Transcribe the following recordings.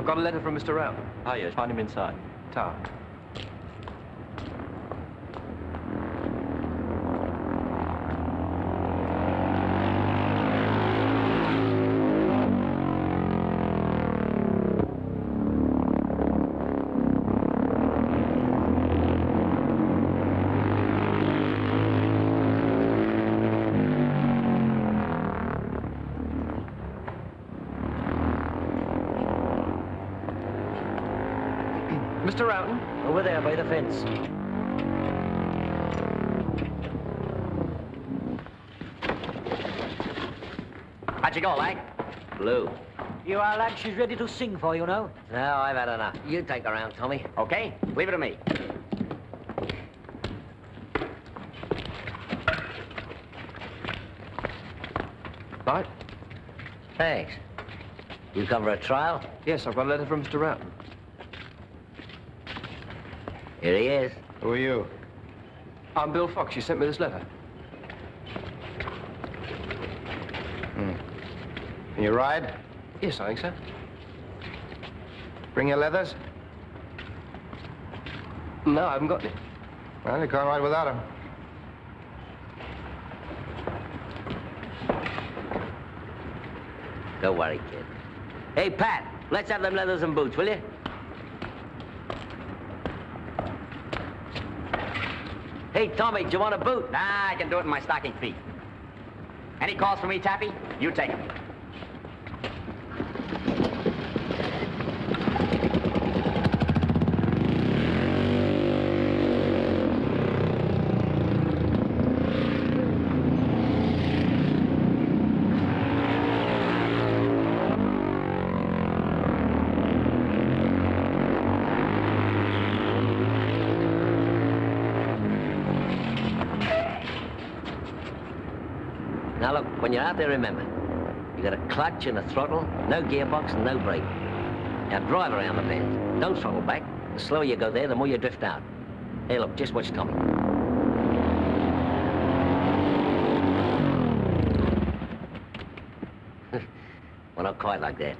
I've got a letter from Mr. Rout. Oh, yes. Find him inside. Tower. Mr. Roughton? Over there by the fence. How'd you go, lad? Blue. You are, lad. She's ready to sing for you now. No, I've had enough. You take her around, Tommy. Okay, leave it to me. Right? Thanks. You come for a trial? Yes, I've got a letter from Mr. Roughton. Here he is. Who are you? I'm Bill Fox. You sent me this letter. Can you ride? Yes, I think so. Bring your leathers? No, I haven't got any. Well, you can't ride without them. Don't worry, kid. Hey, Pat, let's have them leathers and boots, will you? Hey, Tommy, do you want a boot? Nah, I can do it in my stocking feet. Any calls for me, Tappy? You take them. Now, look, when you're out there, remember, you got a clutch and a throttle, no gearbox and no brake. Now, drive around the bend. Don't throttle back. The slower you go there, the more you drift out. Hey, look, just watch Tommy. Well, not quite like that.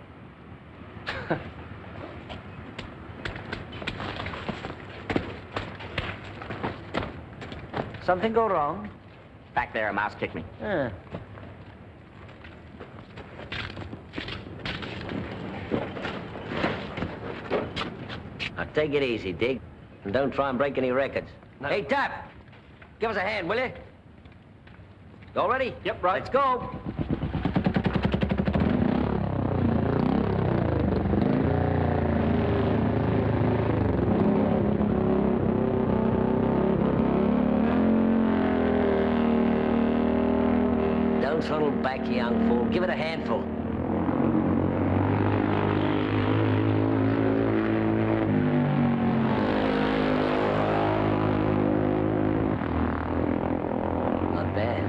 Something go wrong? Back there, a mouse kicked me. Ah. Now, take it easy, Dig. And don't try and break any records. No. Hey, Tap! Give us a hand, will you? You all ready? Yep, right. Let's go. Don't throttle back, you young fool. Give it a handful. Not bad.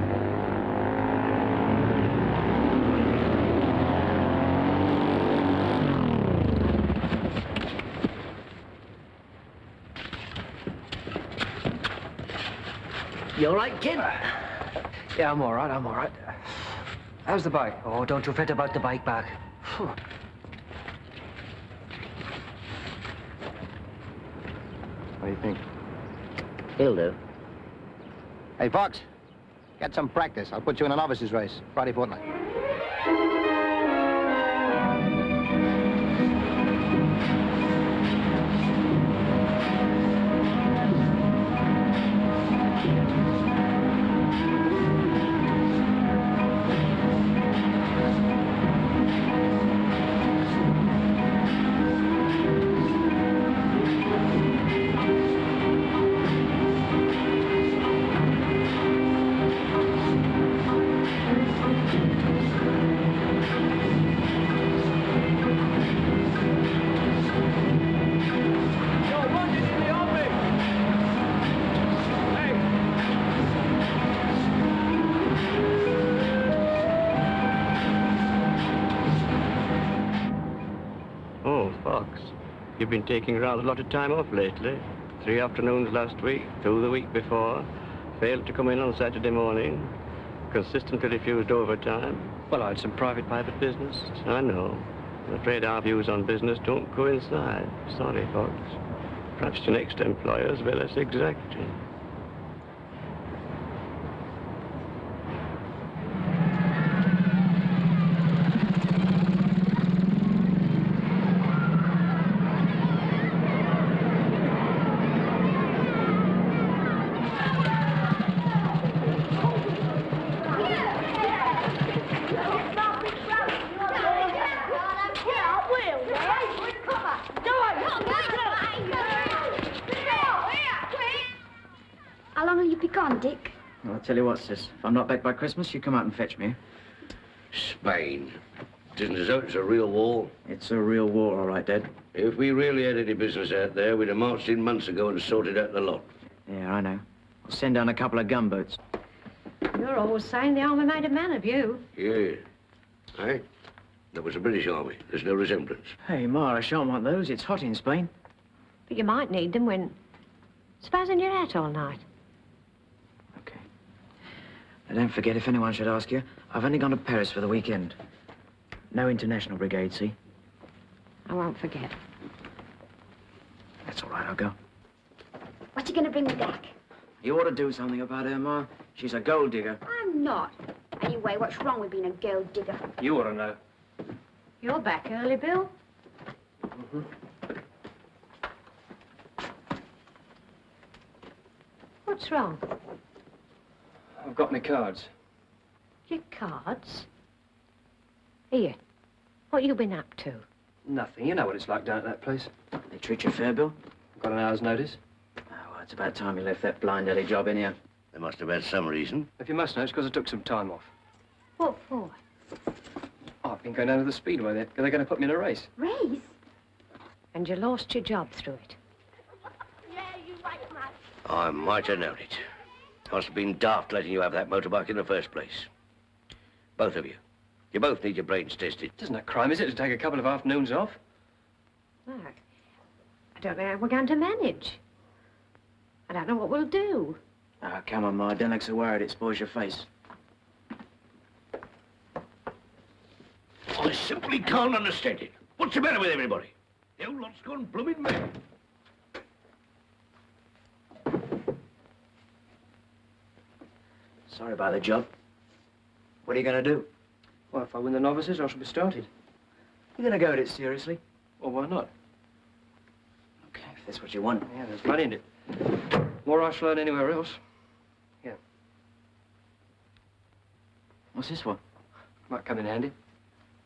You all right, kid? Yeah, I'm all right, I'm all right. How's the bike? Oh, don't you fret about the bike back. Phew. What do you think? He'll do. Hey, Fox, get some practice. I'll put you in a novice's race Friday fortnight. Oh, Fox, you've been taking rather a lot of time off lately. 3 afternoons last week, 2 the week before. Failed to come in on Saturday morning. Consistently refused overtime. Well, I had some private business. I know. I'm afraid our views on business don't coincide. Sorry, Fox. Perhaps your next employers will be less exacting. How long will you be gone, Dick? Well, I'll tell you what, sis. If I'm not back by Christmas, you come out and fetch me. Spain. It isn't as though it's a real war. It's a real war, all right, Dad. If we really had any business out there, we'd have marched in months ago and sorted out the lot. Yeah, I know. We'll send down a couple of gunboats. You're always saying the army made a man of you. Yeah. Hey? That was the British Army. There's no resemblance. Hey, Ma, I shan't want those. It's hot in Spain. But you might need them when... Supposing you're out all night. Okay. Now, don't forget, if anyone should ask you, I've only gone to Paris for the weekend. No international brigade, see? I won't forget. That's all right, I'll go. What you gonna bring me back? You ought to do something about her, Ma. She's a gold digger. I'm not. Anyway, what's wrong with being a gold digger? You ought to know. You're back early, Bill. Mm-hmm. What's wrong? I've got my cards. Your cards? Here. What you been up to? Nothing. You know what it's like down at that place. They treat you fair, Bill? Got an hour's notice. Oh, well, it's about time you left that blind alley job in here. They must have had some reason. If you must know, it's because I took some time off. What for? Oh, I've been going down to the speedway. They're going to put me in a race. Race? And you lost your job through it. I might have known it. Must have been daft letting you have that motorbike in the first place. Both of you. You both need your brains tested. It isn't a crime, is it, to take a couple of afternoons off? Mark, I don't know how we're going to manage. I don't know what we'll do. Ah, come on, Ma. Don't look so worried. It spoils your face. I simply can't understand it. What's the matter with everybody? The old lot's gone blooming mad. Sorry about the job. What are you going to do? Well, if I win the novices, I shall be started. You're going to go at it seriously? Well, why not? Okay, if that's what you want. Yeah, there's money in it. More I shall learn anywhere else. Yeah. What's this for? Might come in handy.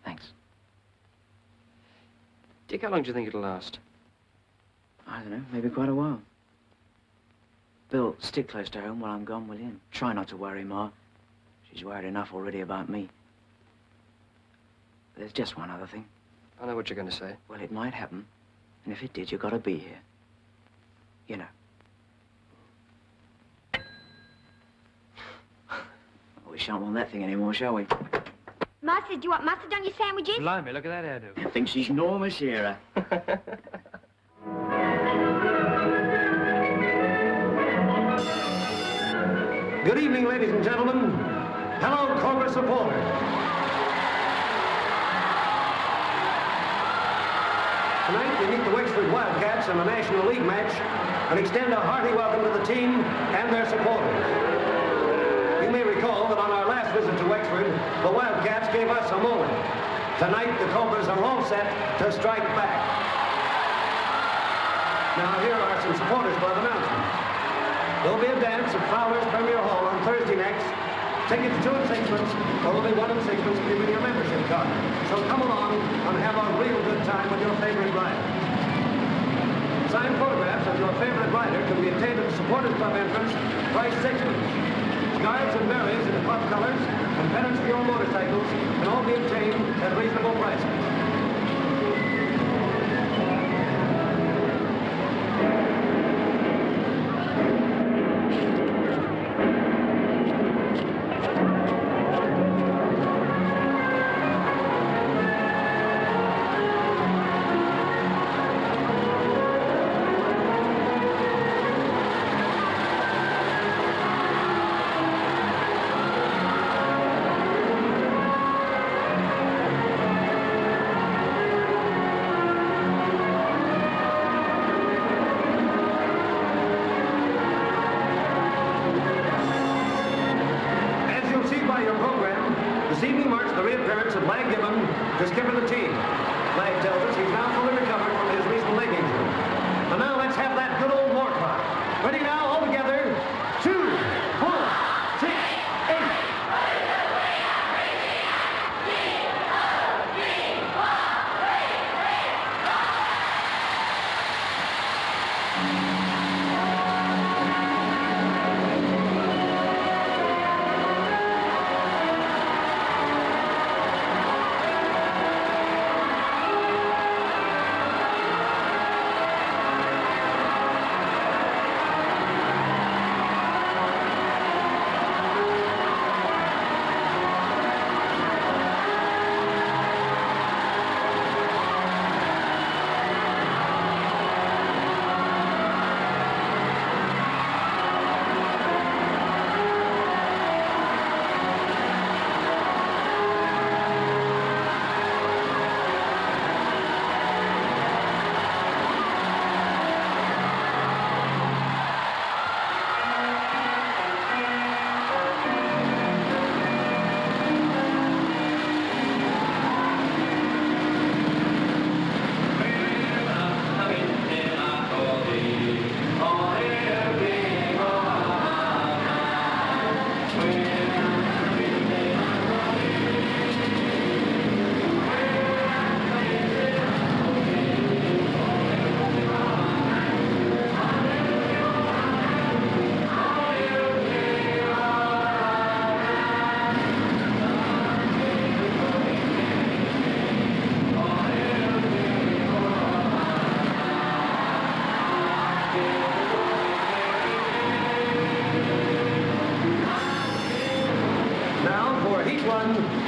Thanks. Dick, how long do you think it'll last? I don't know, maybe quite a while. Bill, stick close to home while I'm gone, will you? And try not to worry Ma. She's worried enough already about me. There's just one other thing. I know what you're going to say. Well, it might happen. And if it did, you've got to be here. You know. We shan't want that thing anymore, shall we? Ma says, do you want mustard on your sandwiches? Blimey, look at that hairdo. I think she's enormous here. Good evening, ladies and gentlemen. Hello, Cobra supporters. Tonight, we meet the Wexford Wildcats in a National League match and extend a hearty welcome to the team and their supporters. You may recall that on our last visit to Wexford, the Wildcats gave us a moment. Tonight, the Cobras are all set to strike back. Now, here are some supporters club announcements. There'll be a dance at Fowler's Premier Hall on Thursday next. Tickets 2 and 6pence, or only 1 and 6pence if you bring your membership card. So come along and have a real good time with your favorite rider. Signed photographs of your favorite rider can be obtained at the Supporters Club entrance, price 6pence. Scarves and berries in the club colors and pennants for your motorcycles can all be obtained at reasonable prices. This evening marks the reappearance of Lag Gibbon to skipper the team. Lag tells us he's now fully recovered from his recent leg injury. And now let's have that good old war clock. Ready now, all together. 2, 4, 6, 8.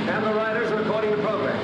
And the riders are according to program.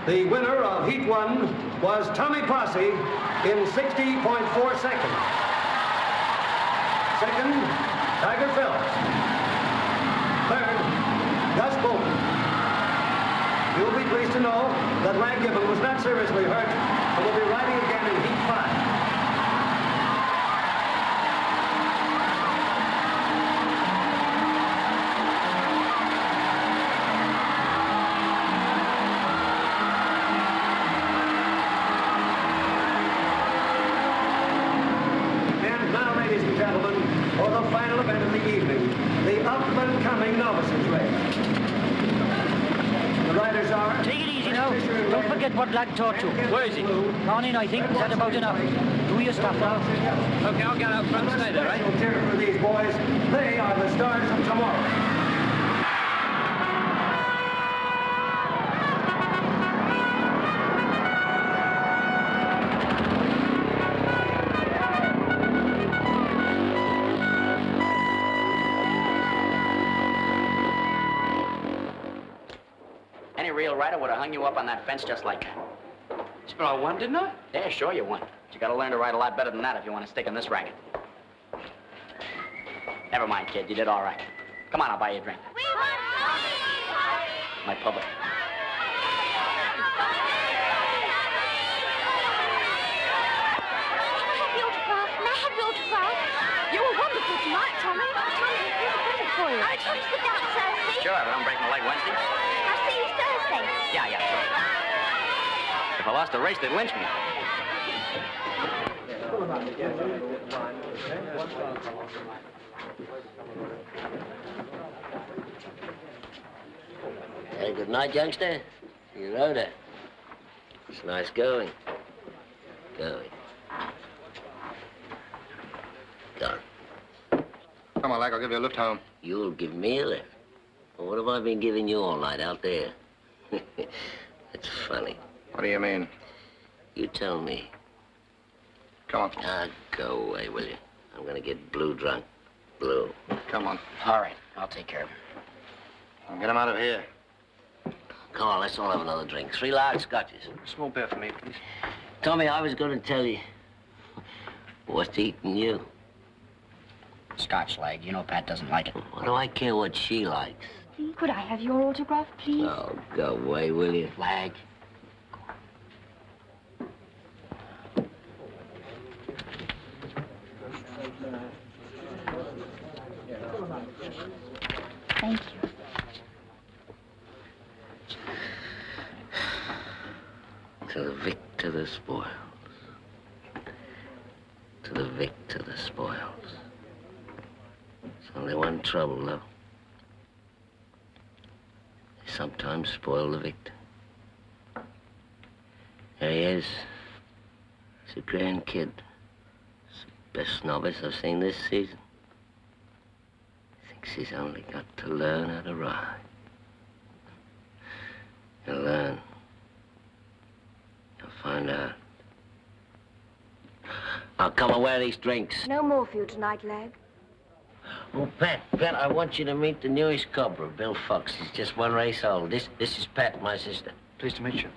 The winner of Heat 1 was Tommy Posse in 60.4 seconds. Second, Tiger Phelps. Third, Gus Bolton. You'll be pleased to know that Lag Gibbon was not seriously hurt and will be riding again in Heat 5. forget what lad taught you. Where is he? Gone in, I think. Is that about enough? Do your stuff now. Okay, I'll get out front and stay there, right? We'll cheer for these boys. They are the stars of tomorrow. Any real writer would have hung you up on that fence just like that. But I won, didn't I? Yeah, sure you won. But you gotta learn to write a lot better than that if you want to stick in this racket. Never mind, kid. You did all right. Come on, I'll buy you a drink. We want My public. You were wonderful tonight, Tommy. Tommy, here's a present for you. Oh, Tommy's the dance, Elsie. Sure, but I'm breaking my leg Wednesday. I'll see you Thursday. Yeah, sure. If I lost a race, they'd lynch me. Hey, good night, youngster. You rode her. It's nice going. Going. Done. Come on, Lack, I'll give you a lift home. You'll give me a lift? Well, what have I been giving you all night out there? It's funny. What do you mean? You tell me. Come on. Ah, go away, will you? I'm gonna get blue drunk. Blue. Come on. All right, I'll take care of him. I'll get him out of here. Come on, let's all have another drink. 3 large scotches. Small beer for me, please. Tommy, I was gonna tell you. What's eating you? Scotch leg. You know Pat doesn't like it. What do I care what she likes? Could I have your autograph, please? Oh, go away, will you? Lag. Thank you. To the victor, the spoils. To the victor, the spoils. There's only one trouble, though. They sometimes spoil the victor. There he is. He's a grand kid. He's the best novice I've seen this season. Thinks he's only got to learn how to ride. He'll learn. You'll find out. Now, come and wear these drinks. No more for you tonight, Lag. Oh, Pat, I want you to meet the newest cobra, Bill Fox. He's just 1 race old. This is Pat, my sister. Pleased to meet you.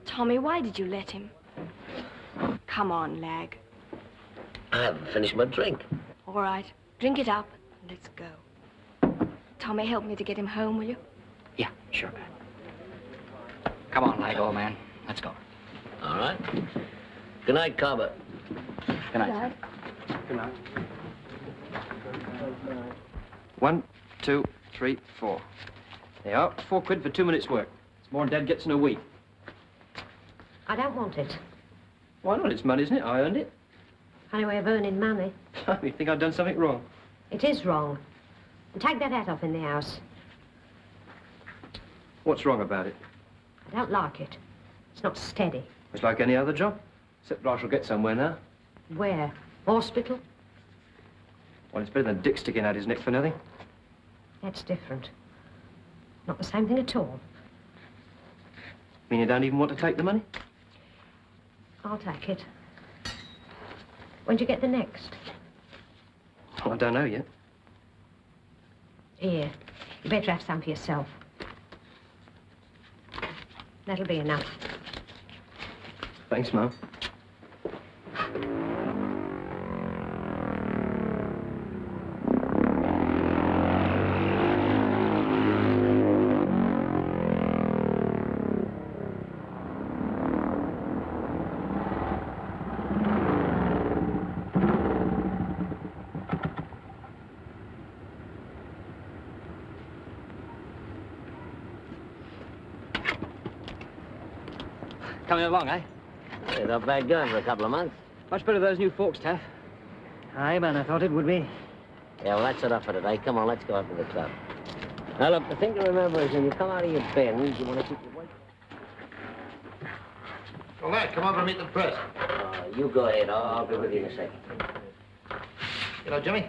Tommy, why did you let him? Come on, Lag. I haven't finished my drink. All right, drink it up and let's go. Tommy, help me to get him home, will you? Yeah, sure, Pat. Come on, Lag, old man. Let's go. All right. Good night, Cobber. Good night, sir. Good night. 1, 2, 3, 4. There you are. 4 quid for 2 minutes' work. It's more than Dad gets in a week. I don't want it. Why not? It's money, isn't it? I earned it. Funny way of earning money. You think I've done something wrong? It is wrong. And take that hat off in the house. What's wrong about it? I don't like it. It's not steady. It's like any other job. Except that I shall get somewhere now. Where? Hospital? Well, it's better than Dick sticking out his neck for nothing. That's different. Not the same thing at all. Mean you don't even want to take the money? I'll take it. When'd you get the next? Oh, I don't know yet. Here. You better have some for yourself. That'll be enough. Thanks, Mum. Coming along, eh? Hey, not bad going for a couple of months. Much better those new forks, Taff. Aye, man, I thought it would be. Yeah, well, that's enough for today. Come on, let's go up to the club. Now, look, the thing to remember is when you come out of your bend, you want to keep your weight. Well, lad, come over and meet the press. You go ahead. I'll be with you in a second. You know, Jimmy?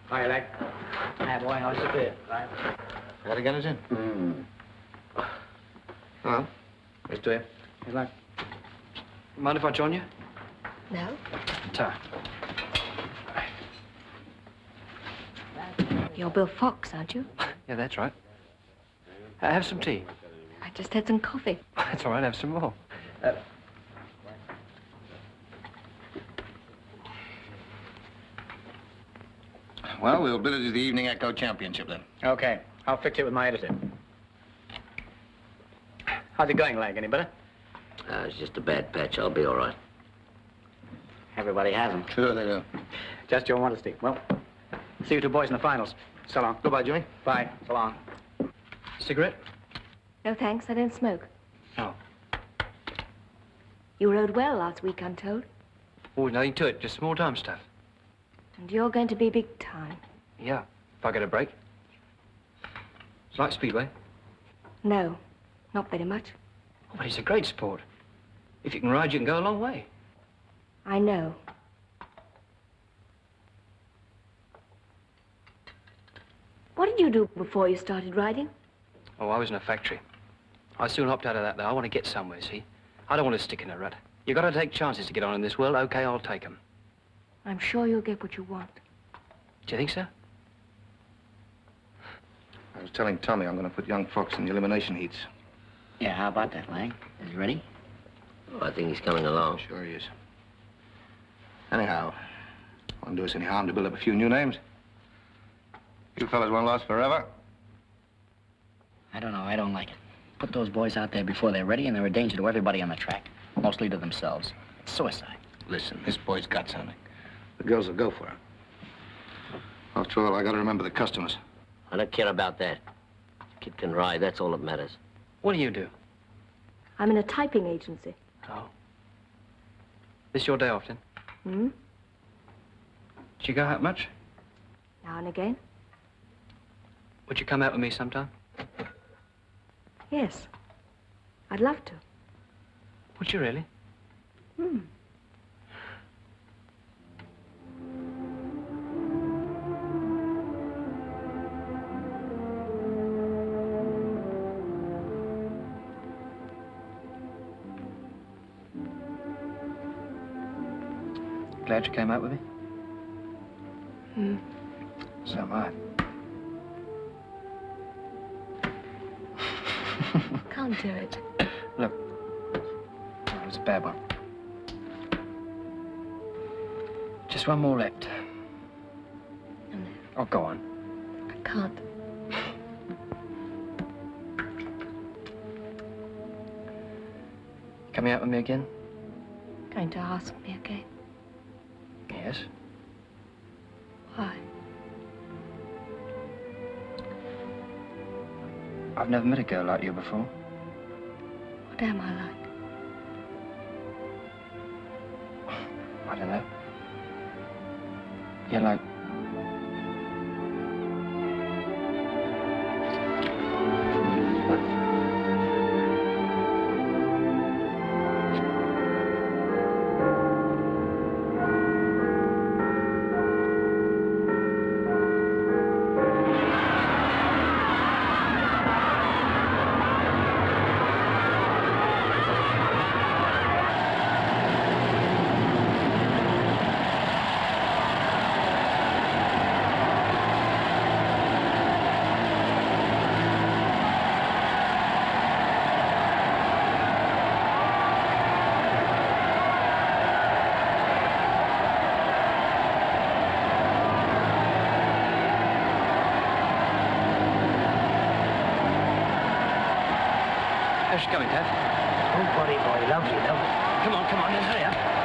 Hi, lad. Hi, boy. How's the beer? Right. Got to get us in. Hello. Mr. Here. Hey, lad. Mind if I join you? No? Ta. You're Bill Fox, aren't you? Yeah, that's right. Have some tea. I just had some coffee. That's all right, have some more. Well, we'll bid it as the Evening Echo Championship, then. Okay. I'll fix it with my editor. How's it going, Lag? Any better? It's just a bad patch. I'll be all right. Everybody has them. Sure they do. Just your modesty. Well, see you two boys in the finals. So long. Goodbye, Jimmy. Bye. So long. Cigarette? No, thanks. I don't smoke. Oh. You rode well last week, I'm told. Oh, nothing to it. Just small-time stuff. And you're going to be big time. Yeah, if I get a break. It's like speedway. No, not very much. Oh, but it's a great sport. If you can ride, you can go a long way. I know. What did you do before you started riding? Oh, I was in a factory. I soon hopped out of that, though. I want to get somewhere, see? I don't want to stick in a rut. You've got to take chances to get on in this world. Okay, I'll take them. I'm sure you'll get what you want. Do you think so? I was telling Tommy I'm going to put young Fox in the elimination heats. Yeah, how about that, Lang? Is he ready? Oh, I think he's coming along. Sure he is. Anyhow, won't do us any harm to build up a few new names. You fellas won't last forever. I don't know. I don't like it. Put those boys out there before they're ready, and they're a danger to everybody on the track. Mostly to themselves. It's suicide. Listen, this boy's got something. The girls will go for it. After all, I got to remember the customers. I don't care about that. Kid can ride. That's all that matters. What do you do? I'm in a typing agency. Oh. This your day off, then? Hmm? Do you go out much? Now and again? Would you come out with me sometime? Yes. I'd love to. Would you really? Hmm. Glad you came out with me? Hmm. So am I. Can't do it. Look. That was a bad one. Just one more left. No, Oh, go on. I can't. Coming out with me again? Going to ask me again? Yes. Why? I've never met a girl like you before. What am I like? I don't know. You're like... How's she going, Dad? Oh, buddy boy. Lovely, lovely. Come on, then hurry up.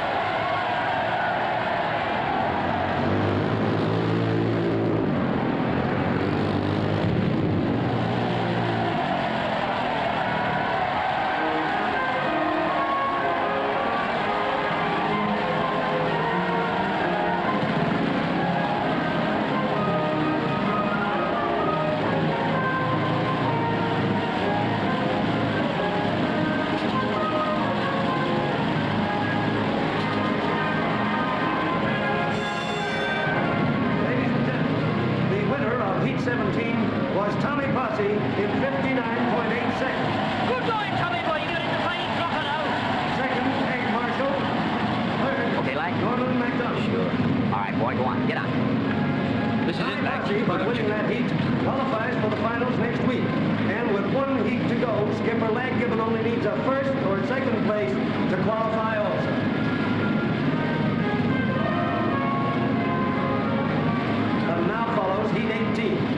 boy. Go on, get out. This is it, Max. By winning that heat, qualifies for the finals next week. And with one heat to go, skipper Gibbon only needs a first or second place to qualify also. And now follows heat 18.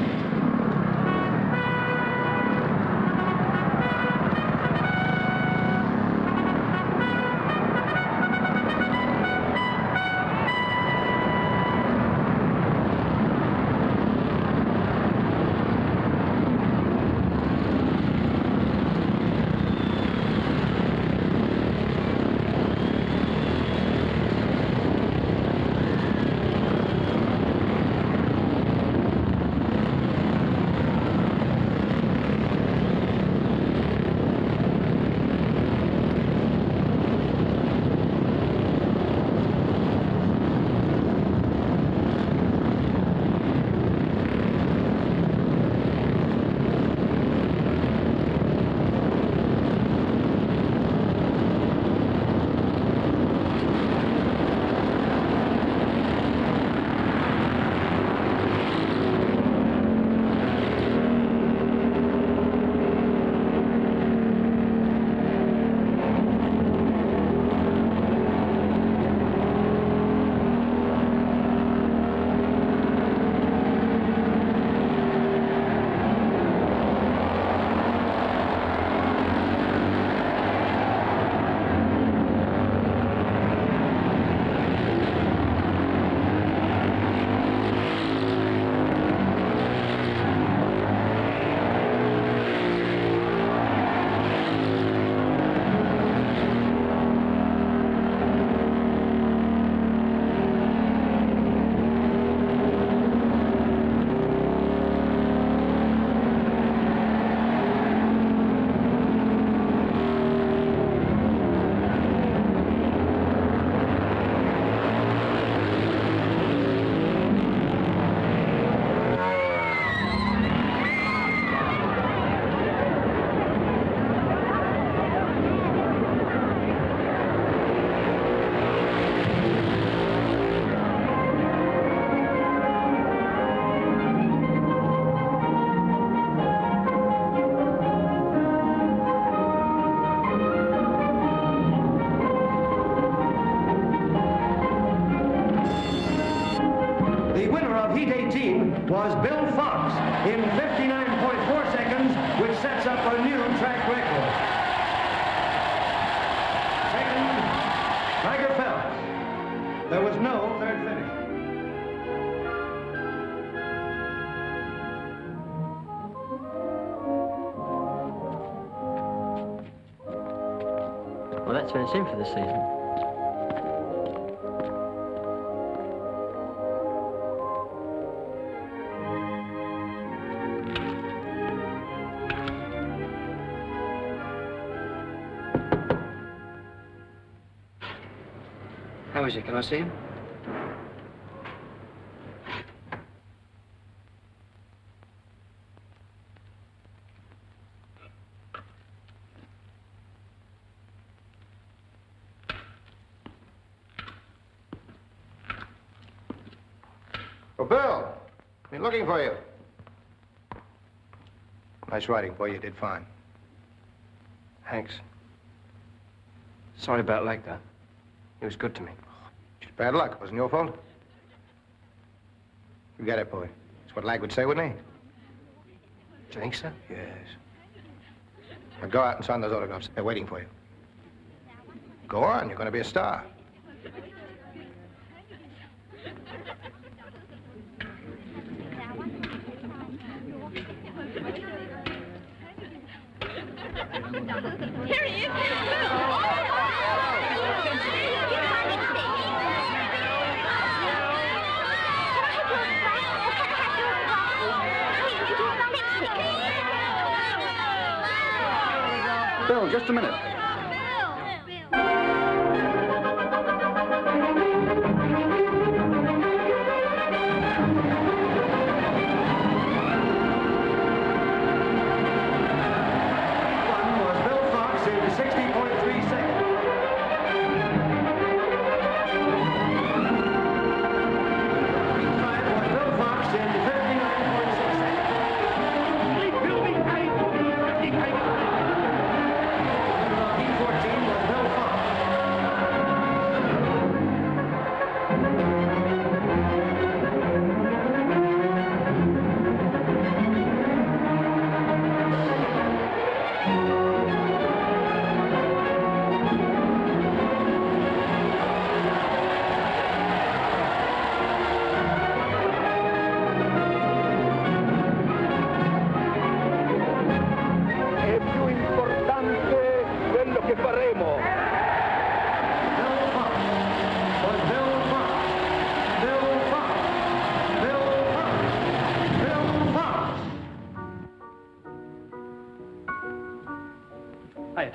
Heat 18 was Bill Fox in 59.4 seconds, which sets up a new track record. Second, Tiger Phelps. There was no third finish. Well, that's finished in for this season. How is it? Can I see him? Oh, Bill, been looking for you. Nice riding, boy. You did fine. Thanks. Sorry about Lag. He was good to me. Just bad luck. It wasn't your fault. You get it, boy. That's what Lag would say, wouldn't he? Do you think so? Yes. Now go out and sign those autographs. They're waiting for you. Go on. You're going to be a star. Here he is. Bill, just a minute.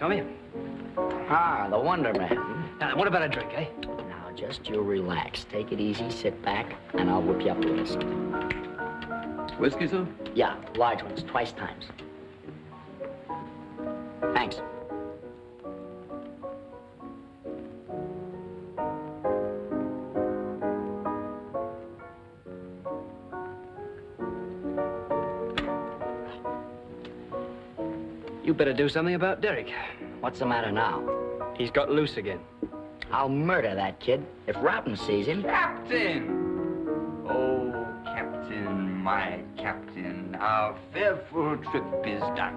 Tommy. Ah, the Wonder Man. Now, what about a drink, eh? Now, just you relax. Take it easy, sit back, and I'll whip you up a little something. Whiskey, sir? Yeah, large ones, twice times. Thanks. You better do something about Dirk. What's the matter now? He's got loose again. I'll murder that kid. If Rotten sees him... Captain! Oh, Captain, my Captain, our fearful trip is done.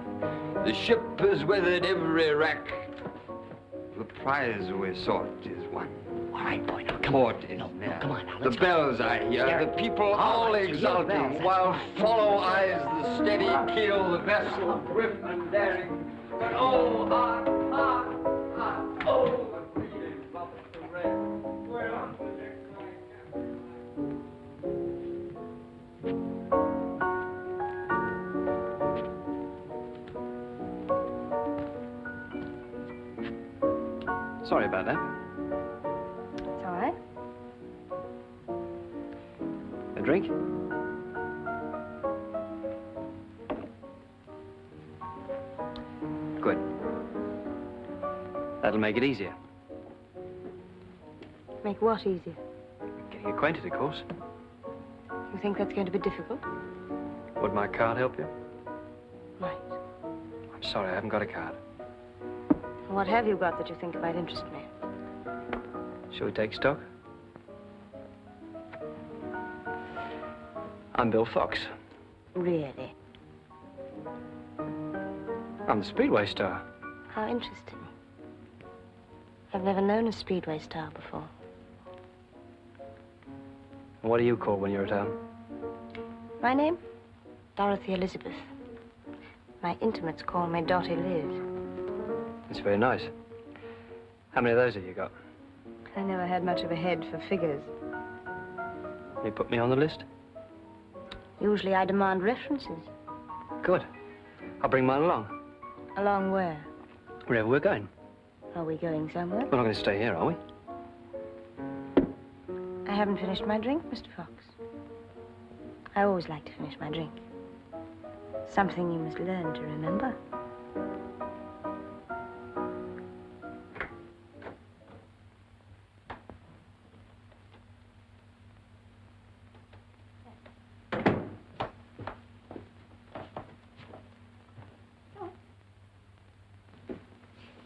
The ship has weathered every wreck. The prize we sought is won. All right, boy, now, come Port on. is No, there. come on, now, The let's go. bells I hear, Scare the it. people All all right, hear the exulting, bells, that's while fine. follow eyes the steady keel, the vessel grim and daring. But oh, hark, hark, hark, oh, the feelings of the red. We're on to the next line, Sorry about that. It's all right. A drink? Good. That'll make it easier. Make what easier? Getting acquainted, of course. You think that's going to be difficult? Would my card help you? Right. I'm sorry, I haven't got a card. What have you got that you think might interest me? Shall we take stock? I'm Bill Fox. Really? I'm the Speedway star. How interesting. I've never known a speedway star before. And what do you call when you're at home? My name? Dorothy Elizabeth. My intimates call me Dottie Liz. It's very nice. How many of those have you got? I never had much of a head for figures. Will you put me on the list? Usually I demand references. Good. I'll bring mine along. Along where? Wherever we're going. Are we going somewhere? We're not going to stay here, are we? I haven't finished my drink, Mr. Fox. I always like to finish my drink. Something you must learn to remember.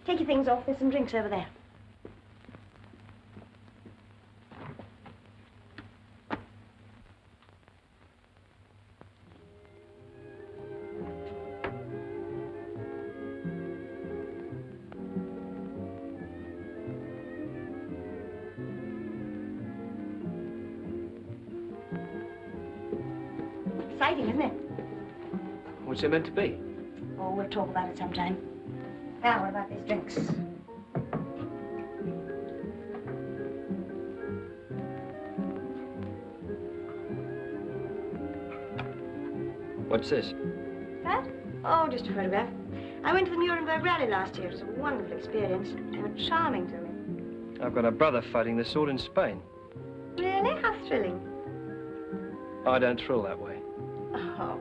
Take your things off. There's some drinks over there. Exciting, isn't it? What's it meant to be? Oh, we'll talk about it sometime. Now, what about these drinks? What's this? That? Oh, just a photograph. I went to the Nuremberg rally last year. It was a wonderful experience. They were charming to me. I've got a brother fighting the sword in Spain. Really? How thrilling. I don't thrill that way. Oh.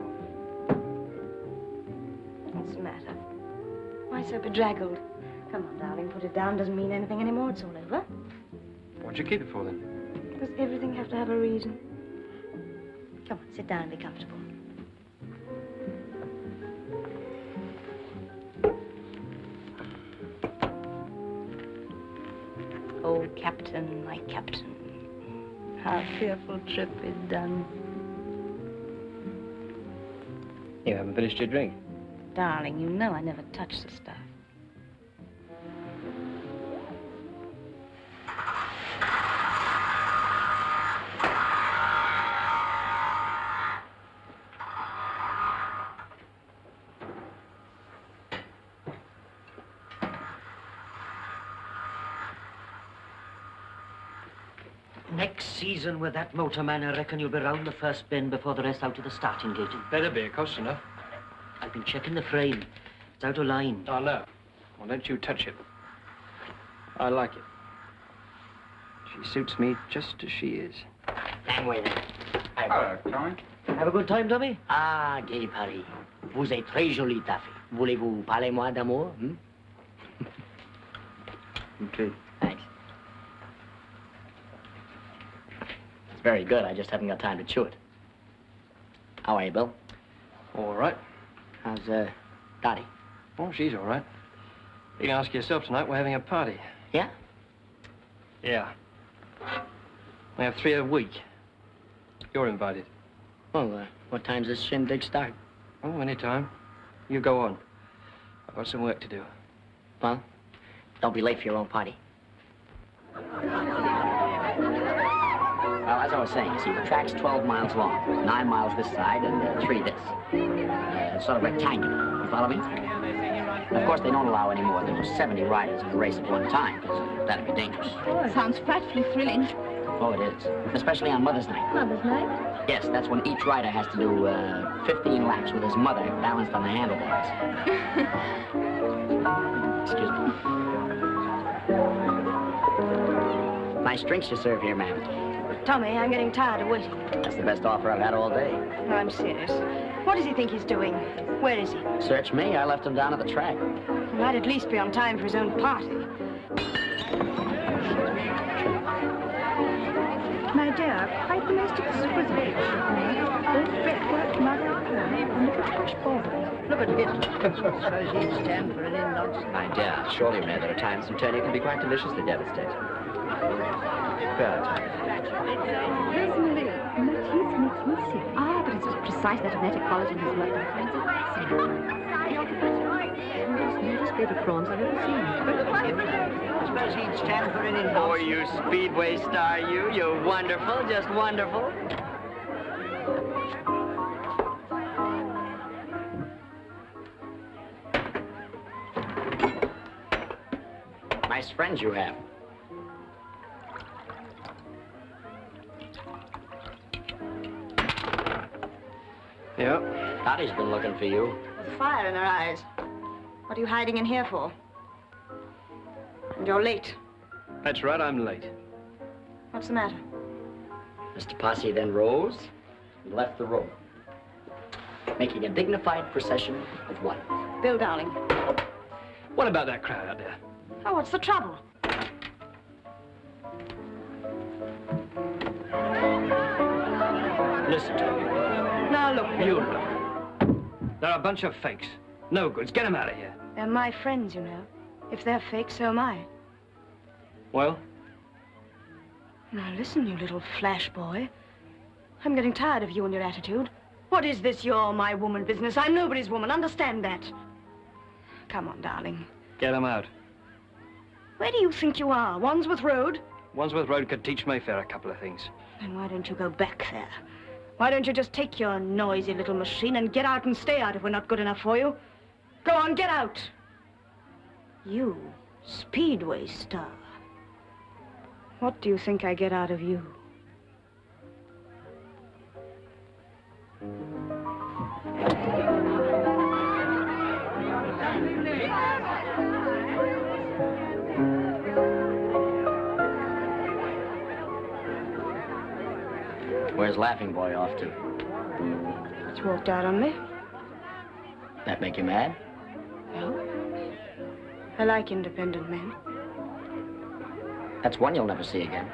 What's the matter? Why so bedraggled? Come on, darling, put it down. Doesn't mean anything anymore. It's all over. What'd you keep it for, then? Does everything have to have a reason? Come on, sit down and be comfortable. Oh, Captain, my Captain, how fearful trip is done. You haven't finished your drink. Darling, you know I never touch the stuff. Next season with that motorman, I reckon you'll be round the first bend before the rest out to the starting gate. Better be, it costs enough. I've been checking the frame. It's out of line. Oh, no. Well, don't you touch it. I like it. She suits me just as she is. Hang with it. Hello, Tommy. Have a good time, Tommy? Ah, gay Paris. Vous êtes très jolie, Taffy. Voulez-vous parler moi d'amour? Okay. Thanks. It's very good. I just haven't got time to chew it. How are you, Bill? All right. How's, Dottie? Oh, she's all right. You can ask yourself tonight. We're having a party. Yeah? Yeah. We have 3 a week. You're invited. Well, what time's this shindig start? Oh, any time. You go on. I've got some work to do. Well, don't be late for your own party. Well, as I was saying, you see, the track's 12 miles long. 9 miles this side and 3 this. It's sort of rectangular. You follow me? And of course, they don't allow any more than 70 riders in a race at one time, because that'd be dangerous. Sounds frightfully thrilling. Oh, it is. Especially on Mother's Night. Mother's Night? Yes, that's when each rider has to do 15 laps with his mother balanced on the handlebars. Excuse me. Nice drinks you serve here, ma'am. Tommy, I'm getting tired of waiting. That's the best offer I've had all day. No, I'm serious. What does he think he's doing? Where is he? Search me. I left him down at the track. He might at least be on time for his own party. My dear, quite the most exquisite. Both fretwork, mother of pearl, and little plush baubles. Look at it. Suppose he'd stand for an in-laws. My dear, surely, May, there are times when turning can be quite deliciously devastating. Good. Personally, Matisse makes me sick. Ah, but it's just precise that genetic quality in his work that finds it waxing. Most newest baby prawns I've ever seen. Suppose he'd stand for an in-laws. Oh, you speedway star, you. You're wonderful, just wonderful. Nice friends you have. Yep. Dottie's been looking for you. With fire in her eyes. What are you hiding in here for? And you're late. That's right, I'm late. What's the matter? Mr. Posse then rose and left the room, making a dignified procession of one. Bill, darling. What about that crowd out there? Oh, what's the trouble? Listen to me. Now, look. You look. They're a bunch of fakes. No goods. Get them out of here. They're my friends, you know. If they're fake, so am I. Well? Now, listen, you little flash boy. I'm getting tired of you and your attitude. What is this you're my woman business? I'm nobody's woman. Understand that. Come on, darling. Get them out. Where do you think you are? Wandsworth Road? Wandsworth Road could teach Mayfair a couple of things. Then why don't you go back there? Why don't you just take your noisy little machine and get out and stay out if we're not good enough for you? Go on, get out. You, speedway star. What do you think I get out of you? Where's Laughing Boy off to? It's walked out on me. That make you mad? No. I like independent men. That's one you'll never see again.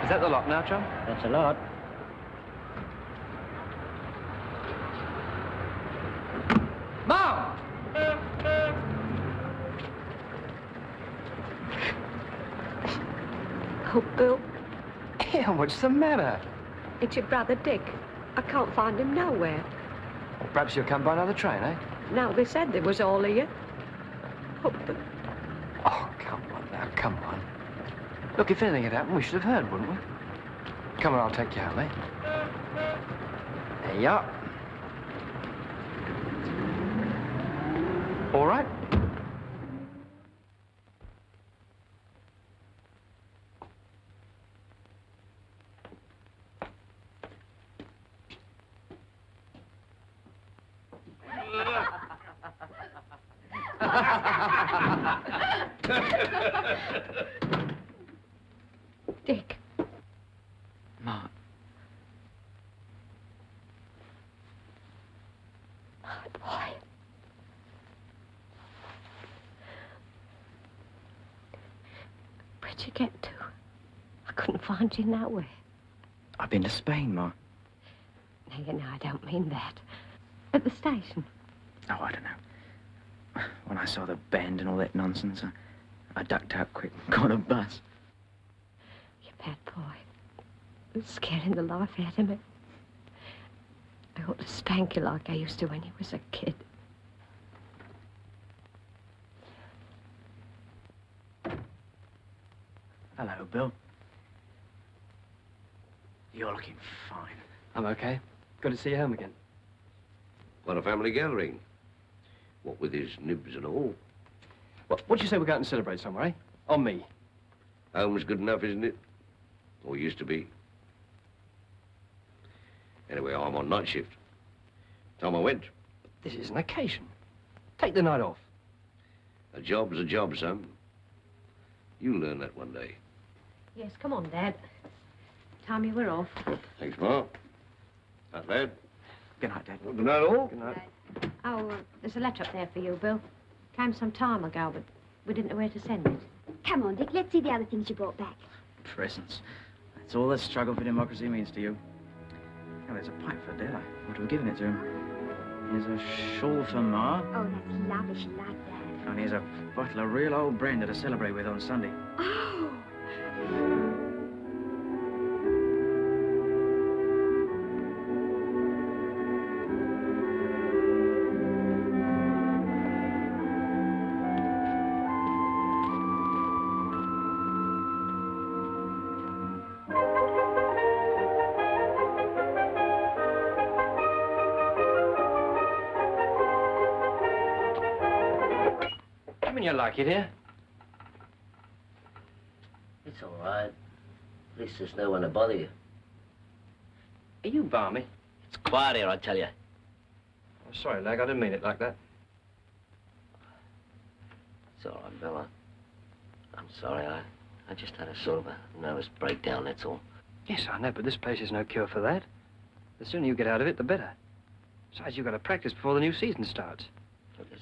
Is that the lot now, John? That's a lot. Mom! Oh, Bill, Yeah, what's the matter? it's your brother Dick. I can't find him nowhere. Well, perhaps you'll come by another train, eh? No, they said there was all of you. Oh, but Oh, come on now, come on. Look, if anything had happened, we should have heard, wouldn't we? Come on, I'll take you home, eh? There you are. All right? Dick, Ma, boy. Where'd you get to? I couldn't find you nowhere. I've been to Spain, Ma. No, you know, I don't mean that. At the station. Oh, I don't know. When I saw the bend and all that nonsense, I ducked out quick and got a bus. You bad boy. You're scaring the life out of me. I ought to spank you like I used to when you was a kid. Hello, Bill. You're looking fine. I'm okay. Good to see you home again. What a family gathering. What with his nibs and all. What'd you say we go out and celebrate somewhere, eh? On me. Home's good enough, isn't it? Or used to be. Anyway, I'm on night shift. Time I went. This is an occasion. Take the night off. A job's a job, son. You'll learn that one day. Yes, come on, Dad. Time you were off. Thanks, Ma. Night, lad. Good night, Dad. Good night, all. Good night. Oh, there's a letter up there for you, Bill. Came some time ago, but we didn't know where to send it. Come on, Dick, let's see the other things you brought back. Presents. That's all the struggle for democracy means to you. Oh, there's a pipe for Dad. I would have given it to him. Here's a shawl for Ma. Oh, that's lovely. She liked that. And here's a bottle of real old brandy to celebrate with on Sunday. Oh! You like it here? It's all right. At least there's no one to bother you. Are you balmy? It's quiet here, I tell you. I'm sorry, Lag. I didn't mean it like that. It's all right, Bill. I'm sorry. I just had a sort of a nervous breakdown, that's all. Yes, I know, but this place is no cure for that. The sooner you get out of it, the better. Besides, you've got to practice before the new season starts. Look, there's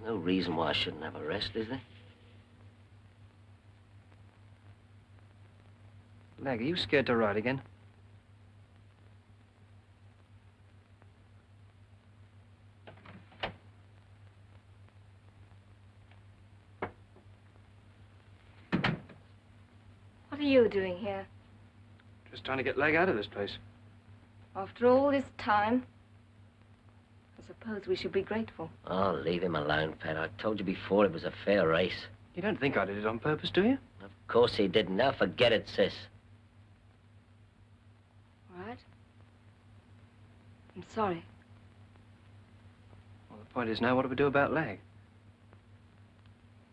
no reason why I shouldn't have a rest, is there? Lag, are you scared to ride again? What are you doing here? Just trying to get Lag out of this place. After all this time, I suppose we should be grateful. Oh, leave him alone, Pat. I told you before it was a fair race. You don't think I did it on purpose, do you? Of course he didn't. Now forget it, sis. All right? I'm sorry. Well, the point is now, what do we do about Lag?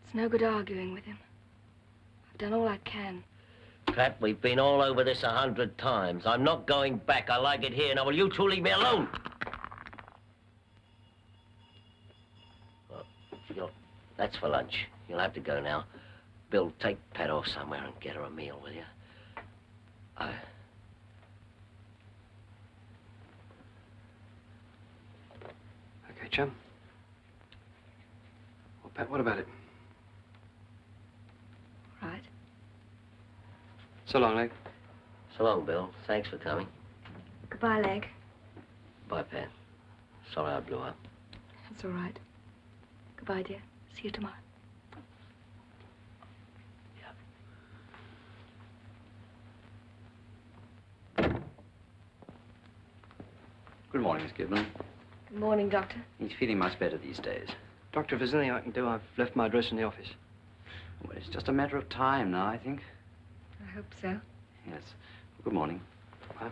It's no good arguing with him. I've done all I can. Pat, we've been all over this 100 times. I'm not going back. I like it here. Now, will you two leave me alone? Well, that's for lunch. You'll have to go now. Bill, take Pat off somewhere and get her a meal, will you? Okay, chum. Well, Pat, what about it? Right. So long, Lag. So long, Bill. Thanks for coming. Goodbye, Leg. Bye, Pat. Sorry I blew up. That's all right. Goodbye, dear. See you tomorrow. Good morning, Miss Gibbon. Good morning, Doctor. He's feeling much better these days. Doctor, if there's anything I can do, I've left my address in the office. Well, it's just a matter of time now, I think. I hope so. Yes. Good morning. Bye.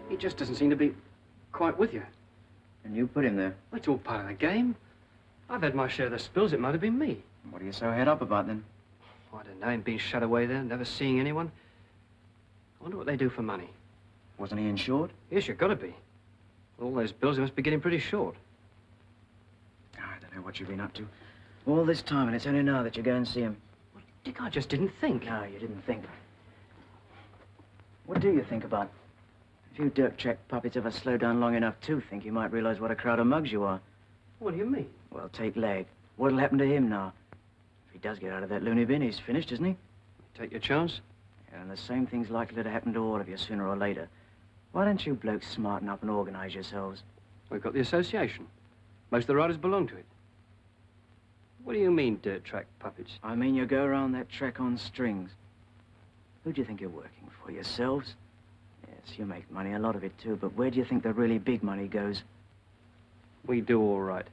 He just doesn't seem to be quite with you. And you put him there. It's all part of the game. I've had my share of the spills. It might have been me. What are you so head up about, then? I don't know, him being shut away there, never seeing anyone. I wonder what they do for money. Wasn't he insured? Yes, you've got to be. All those bills, they must be getting pretty short. I don't know what you've been up to. All this time, and it's only now that you go and see him. Dick, I just didn't think. No, you didn't think. What do you think about? If you Dirk check puppets ever slow down long enough to think, you might realize what a crowd of mugs you are. What do you mean? Well, take Leg. What'll happen to him now? If he does get out of that loony bin, he's finished, isn't he? Take your chance. Yeah, and the same thing's likely to happen to all of you sooner or later. Why don't you blokes smarten up and organize yourselves? We've got the association. Most of the riders belong to it. What do you mean, dirt track puppets? I mean, you go around that track on strings. Who do you think you're working for? Yourselves? Yes, you make money, a lot of it too, but where do you think the really big money goes? We do all right.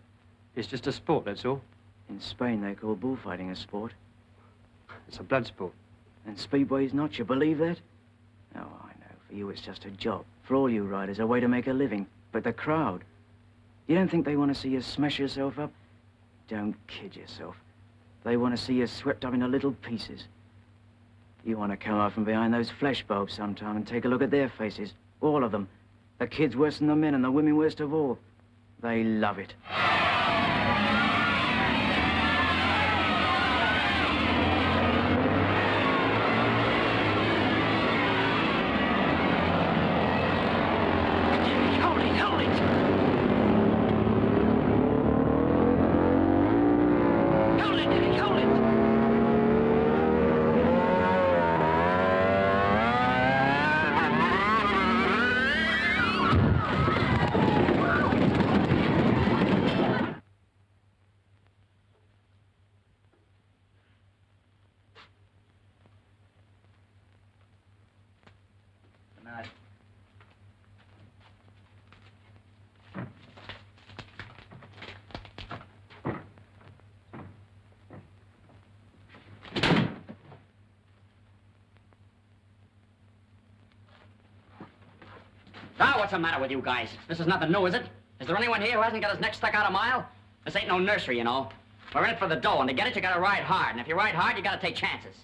It's just a sport, that's all. In Spain, they call bullfighting a sport. It's a blood sport. And speedway's not, you believe that? Oh, I know. For you, it's just a job. For all you riders, a way to make a living. But the crowd, you don't think they want to see you smash yourself up? Don't kid yourself. They want to see you swept up into little pieces. You want to come out from behind those flash bulbs sometime and take a look at their faces. All of them. The kids worse than the men and the women worst of all. They love it. Now, what's the matter with you guys? This is nothing new, is it? Is there anyone here who hasn't got his neck stuck out a mile? This ain't no nursery, you know. We're in it for the dough, and to get it, you gotta ride hard. And if you ride hard, you gotta take chances.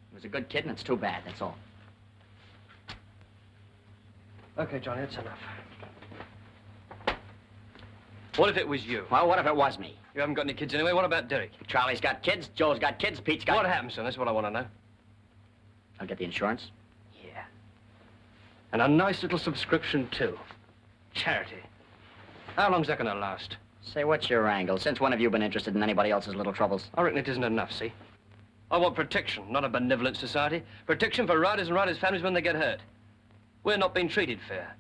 He was a good kid, and it's too bad, that's all. Okay, Johnny, that's enough. What if it was you? Well, what if it was me? You haven't got any kids anyway. What about Dirk? Charlie's got kids, Joe's got kids, Pete's got... What happened, son? That's what I want to know. I'll get the insurance. Yeah. And a nice little subscription, too. Charity. How long's that going to last? Say, what's your angle? Since when have you been interested in anybody else's little troubles? I reckon it isn't enough, see? I want protection, not a benevolent society. Protection for riders and riders' families when they get hurt. We're not being treated fair.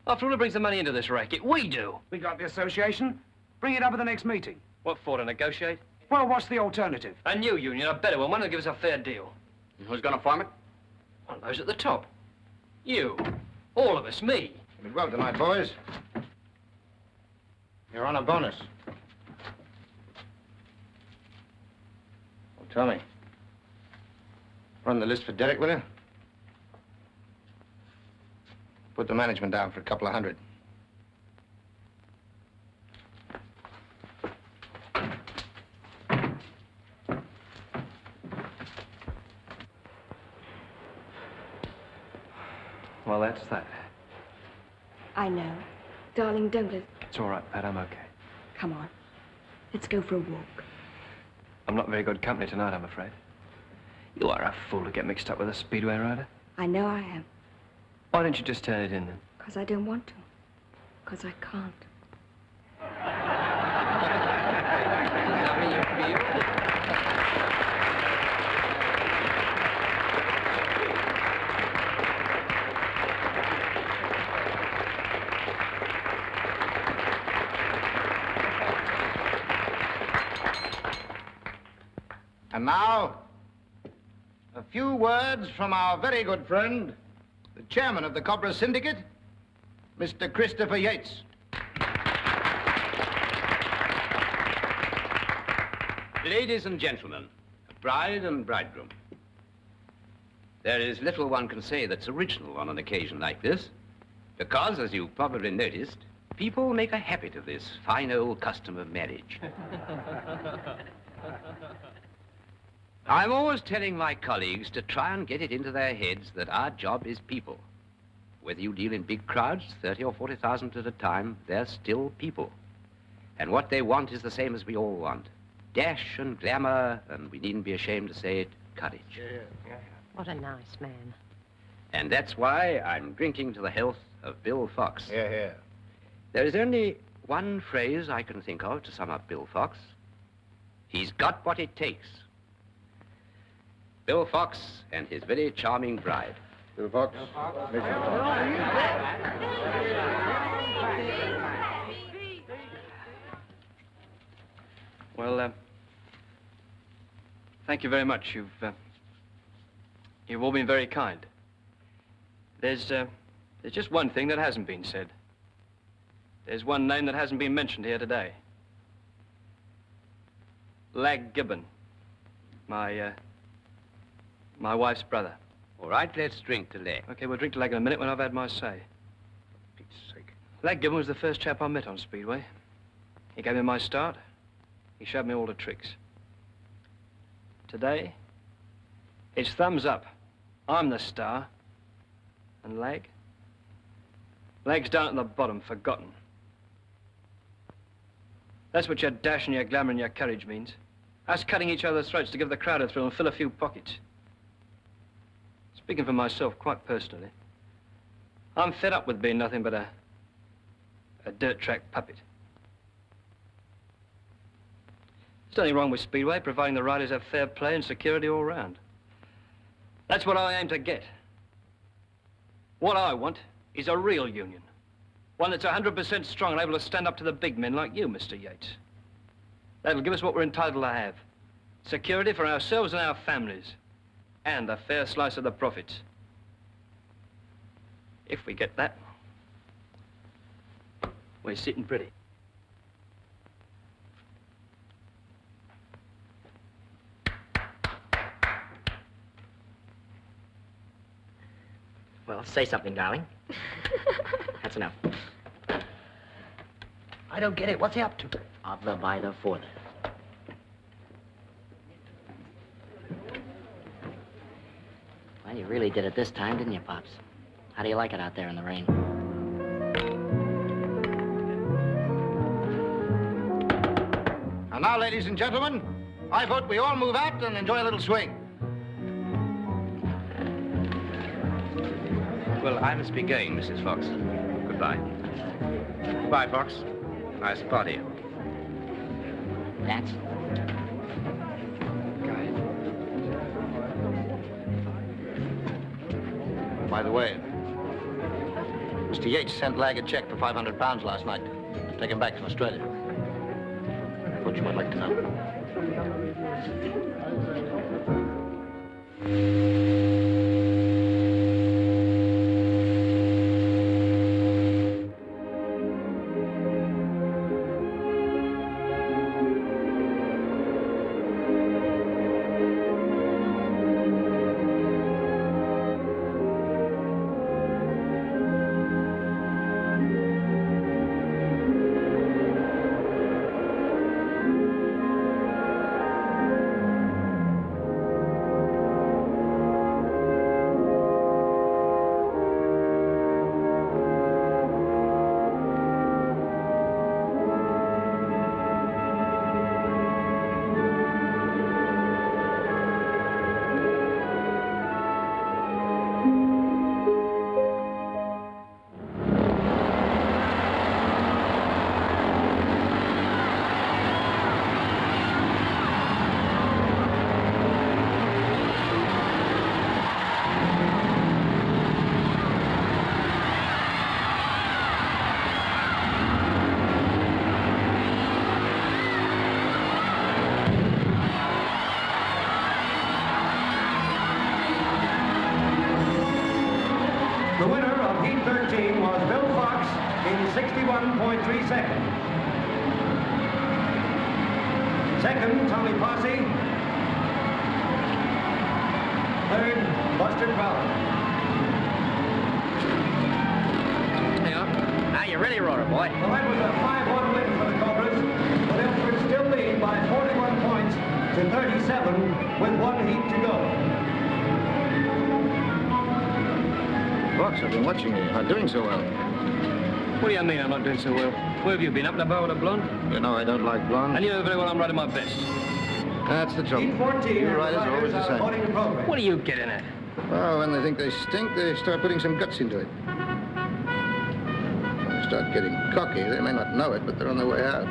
After all, who brings the money into this racket? We do. We got the association. Bring it up at the next meeting. What for, to negotiate? Well, what's the alternative? A new union, a better one that'll give us a fair deal. And who's gonna form it? Well, those at the top. You. All of us, me. You did well tonight, boys. You're on a bonus. Well, tell me. Run the list for Derek, will you? Put the management down for a couple of hundred. Well, that's that. I know. Darling, don't let... It's all right, Pat. I'm okay. Come on. Let's go for a walk. I'm not very good company tonight, I'm afraid. You are a fool to get mixed up with a speedway rider. I know I am. Why don't you just turn it in, then? Because I don't want to. Because I can't. And now, a few words from our very good friend, the chairman of the Cobra Syndicate, Mr. Christopher Yates. Ladies and gentlemen, bride and bridegroom. There is little one can say that's original on an occasion like this, because, as you've probably noticed, people make a habit of this fine old custom of marriage. I'm always telling my colleagues to try and get it into their heads that our job is people. Whether you deal in big crowds, 30 or 40,000 at a time, they're still people. And what they want is the same as we all want. Dash and glamour, and we needn't be ashamed to say it, courage. What a nice man. And that's why I'm drinking to the health of Bill Fox. Hear, hear. There is only one phrase I can think of to sum up Bill Fox. He's got what it takes. Bill Fox and his very charming bride. Bill Fox. Well, thank you very much. You've all been very kind. There's just one thing that hasn't been said. There's one name that hasn't been mentioned here today. Lag Gibbon. My wife's brother. All right, let's drink to Lag. Okay, we'll drink to Lag in a minute when I've had my say. For Pete's sake. Lag Gibbon was the first chap I met on Speedway. He gave me my start. He showed me all the tricks. Today, it's thumbs up. I'm the star. And Lag's down at the bottom, forgotten. That's what your dash and your glamour and your courage means. Us cutting each other's throats to give the crowd a thrill and fill a few pockets. Speaking for myself, quite personally, I'm fed up with being nothing but a dirt track puppet. There's nothing wrong with Speedway, providing the riders have fair play and security all round. That's what I aim to get. What I want is a real union. One that's 100% strong and able to stand up to the big men like you, Mr. Yates. That'll give us what we're entitled to have. Security for ourselves and our families. And a fair slice of the profits. If we get that, we're sitting pretty. Well, say something, darling. That's enough. I don't get it. What's he up to? Of the, by the, for the. Well, you really did it this time, didn't you, Pops? How do you like it out there in the rain? And now, ladies and gentlemen, I vote we all move out and enjoy a little swing. Well, I must be going, Mrs. Fox. Goodbye. Goodbye, Fox. Nice party. Dance? By the way, Mr. Yates sent Lag a check for £500 last night to take him back to Australia. Thought you might like to know. 13 was Bill Fox in 61.3 seconds. Second, Tommy Posse. Third, Buster Crowder. Hang on. Now you really wrote it, boy. Well, that was a 5-1 win for the Cobras. The Milford still lead by 41 points to 37 with 1 heat to go. Fox, I've been watching you. You're not doing so well. What do you mean I'm not doing so well? Where have you been? Up in the bar with a blonde? You know I don't like blondes. And you know very well I'm riding my best. That's the trouble. Heat 14, You riders are always the voting same. program. What are you getting at? Well, when they think they stink, they start putting some guts into it. When they start getting cocky, they may not know it, but they're on their way out.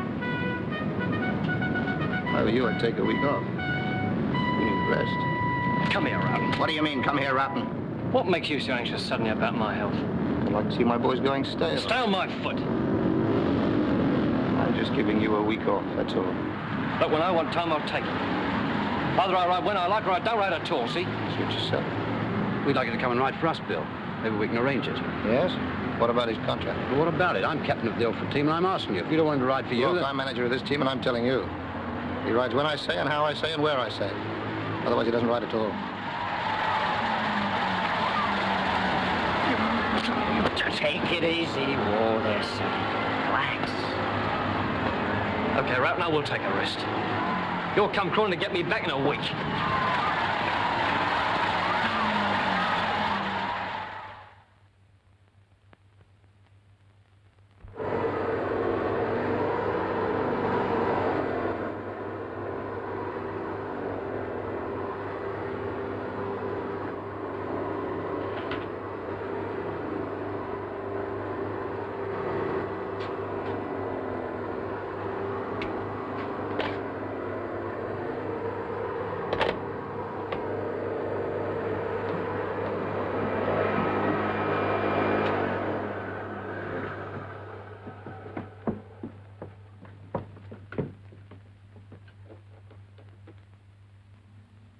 If I were you, I'd take a week off. You need rest. Come here, Rotten. What do you mean, come here, Rotten? What makes you so anxious suddenly about my health? I'd like to see my boys going stale. Stay on my foot. I'm just giving you a week off, that's all. But when I want time, I'll take it. Either I ride when I like or I don't ride at all, see? Suit yourself. We'd like you to come and ride for us, Bill. Maybe we can arrange it. Yes? What about his contract? Well, what about it? I'm captain of the Ilford team, and I'm asking you. If you don't want him to ride for you, Look, then... I'm manager of this team, and I'm telling you. He rides when I say and how I say and where I say. Otherwise, he doesn't ride at all. Take it easy, Walter. Relax. Okay, right now we'll take a rest. You'll come crawling to get me back in a week.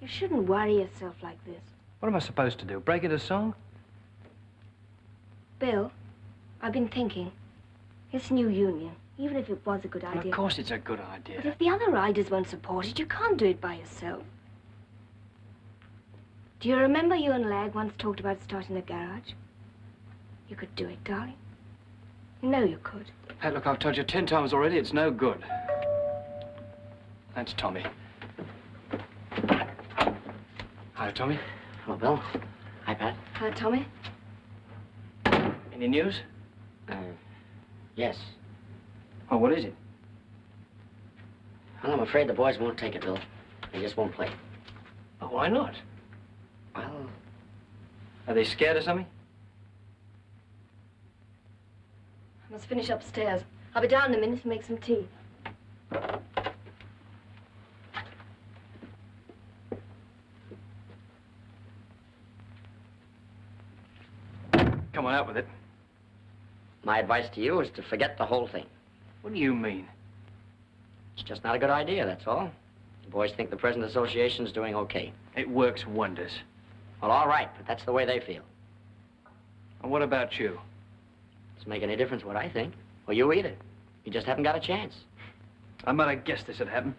You shouldn't worry yourself like this. What am I supposed to do? Break it a song? Bill, I've been thinking. This new union, even if it was a good Well, idea... of course it's a good idea. But if the other riders won't support it, you can't do it by yourself. Do you remember you and Lag once talked about starting a garage? You could do it, darling. You know you could. Pat, look, I've told you 10 times already, it's no good. That's Tommy. Hi, Tommy. Hello, Bill. Hi, Pat. Hi, Tommy. Any news? Yes. Oh, what is it? Well, I'm afraid the boys won't take it, Bill. They just won't play. Oh, why not? Well... Are they scared of something? I must finish upstairs. I'll be down in a minute to make some tea. Come on, out with it. My advice to you is to forget the whole thing. What do you mean? It's just not a good idea, that's all. The boys think the present association's doing okay. It works wonders. Well, all right, but that's the way they feel. And what about you? Doesn't make any difference what I think. Or you either. You just haven't got a chance. I might have guessed this would happen.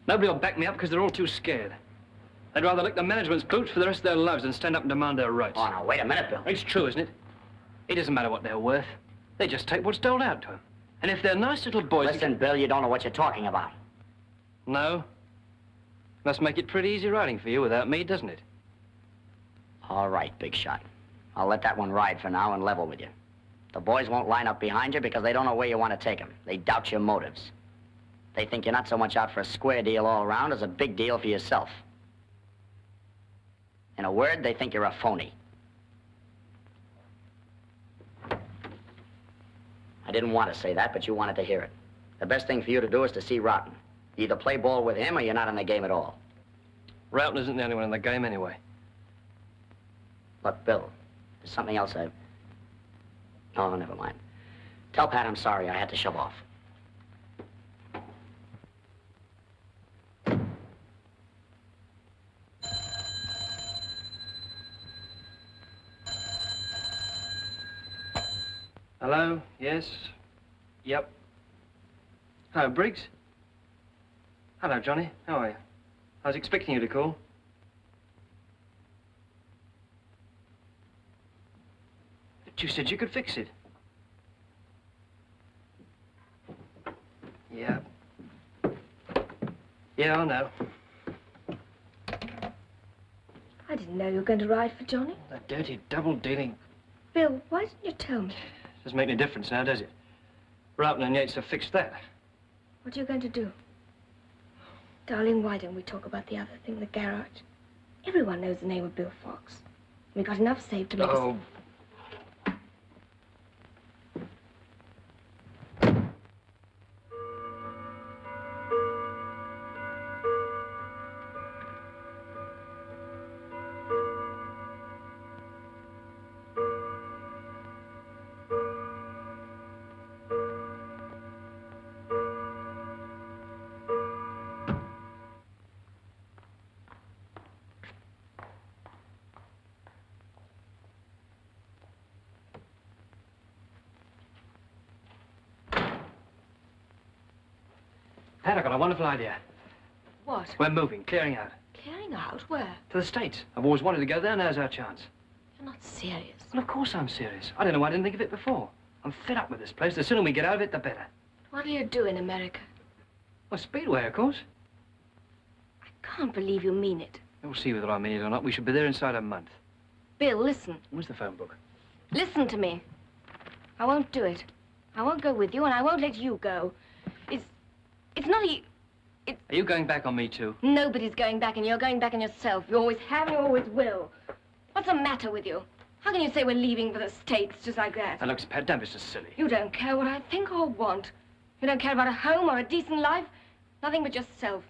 Nobody will back me up because they're all too scared. They'd rather lick the management's boots for the rest of their lives than stand up and demand their rights. Oh, now, wait a minute, Bill. It's true, isn't it? It doesn't matter what they're worth. They just take what's doled out to them. And if they're nice little boys... Listen, Bill, you don't know what you're talking about. No? Must make it pretty easy riding for you without me, doesn't it? All right, big shot. I'll let that one ride for now and level with you. The boys won't line up behind you because they don't know where you want to take them. They doubt your motives. They think you're not so much out for a square deal all around as a big deal for yourself. In a word, they think you're a phony. I didn't want to say that, but you wanted to hear it. The best thing for you to do is to see Rotten. You either play ball with him or you're not in the game at all. Roughton isn't the only one in the game anyway. Look, Bill, there's something else I've... Oh, never mind. Tell Pat I'm sorry. I had to shove off. Hello? Yes? Yep. Hello, Briggs. Hello, Johnny. How are you? I was expecting you to call. But you said you could fix it. Yeah. Yeah, I know. I didn't know you were going to ride for Johnny. That dirty double-dealing... Bill, why didn't you tell me? Doesn't make any difference now, does it? Raupen and Yates have fixed that. What are you going to do? Darling, why don't we talk about the other thing, the garage? Everyone knows the name of Bill Fox. We got enough saved to make us... Oh. Pat, I got a wonderful idea. What? We're moving, clearing out. Clearing out? Where? To the States. I've always wanted to go there, now's our chance. You're not serious. Well, of course I'm serious. I don't know why I didn't think of it before. I'm fed up with this place. The sooner we get out of it, the better. What do you do in America? Well, Speedway, of course. I can't believe you mean it. We'll see whether I mean it or not. We should be there inside a month. Bill, listen. Where's the phone book? Listen to me. I won't do it. I won't go with you, and I won't let you go. It's not Are you going back on me, too? Nobody's going back, and you're going back on yourself. You always have, and you always will. What's the matter with you? How can you say we're leaving for the States just like that? Now, look, Pat, don't be so silly. You don't care what I think or want. You don't care about a home or a decent life. Nothing but yourself.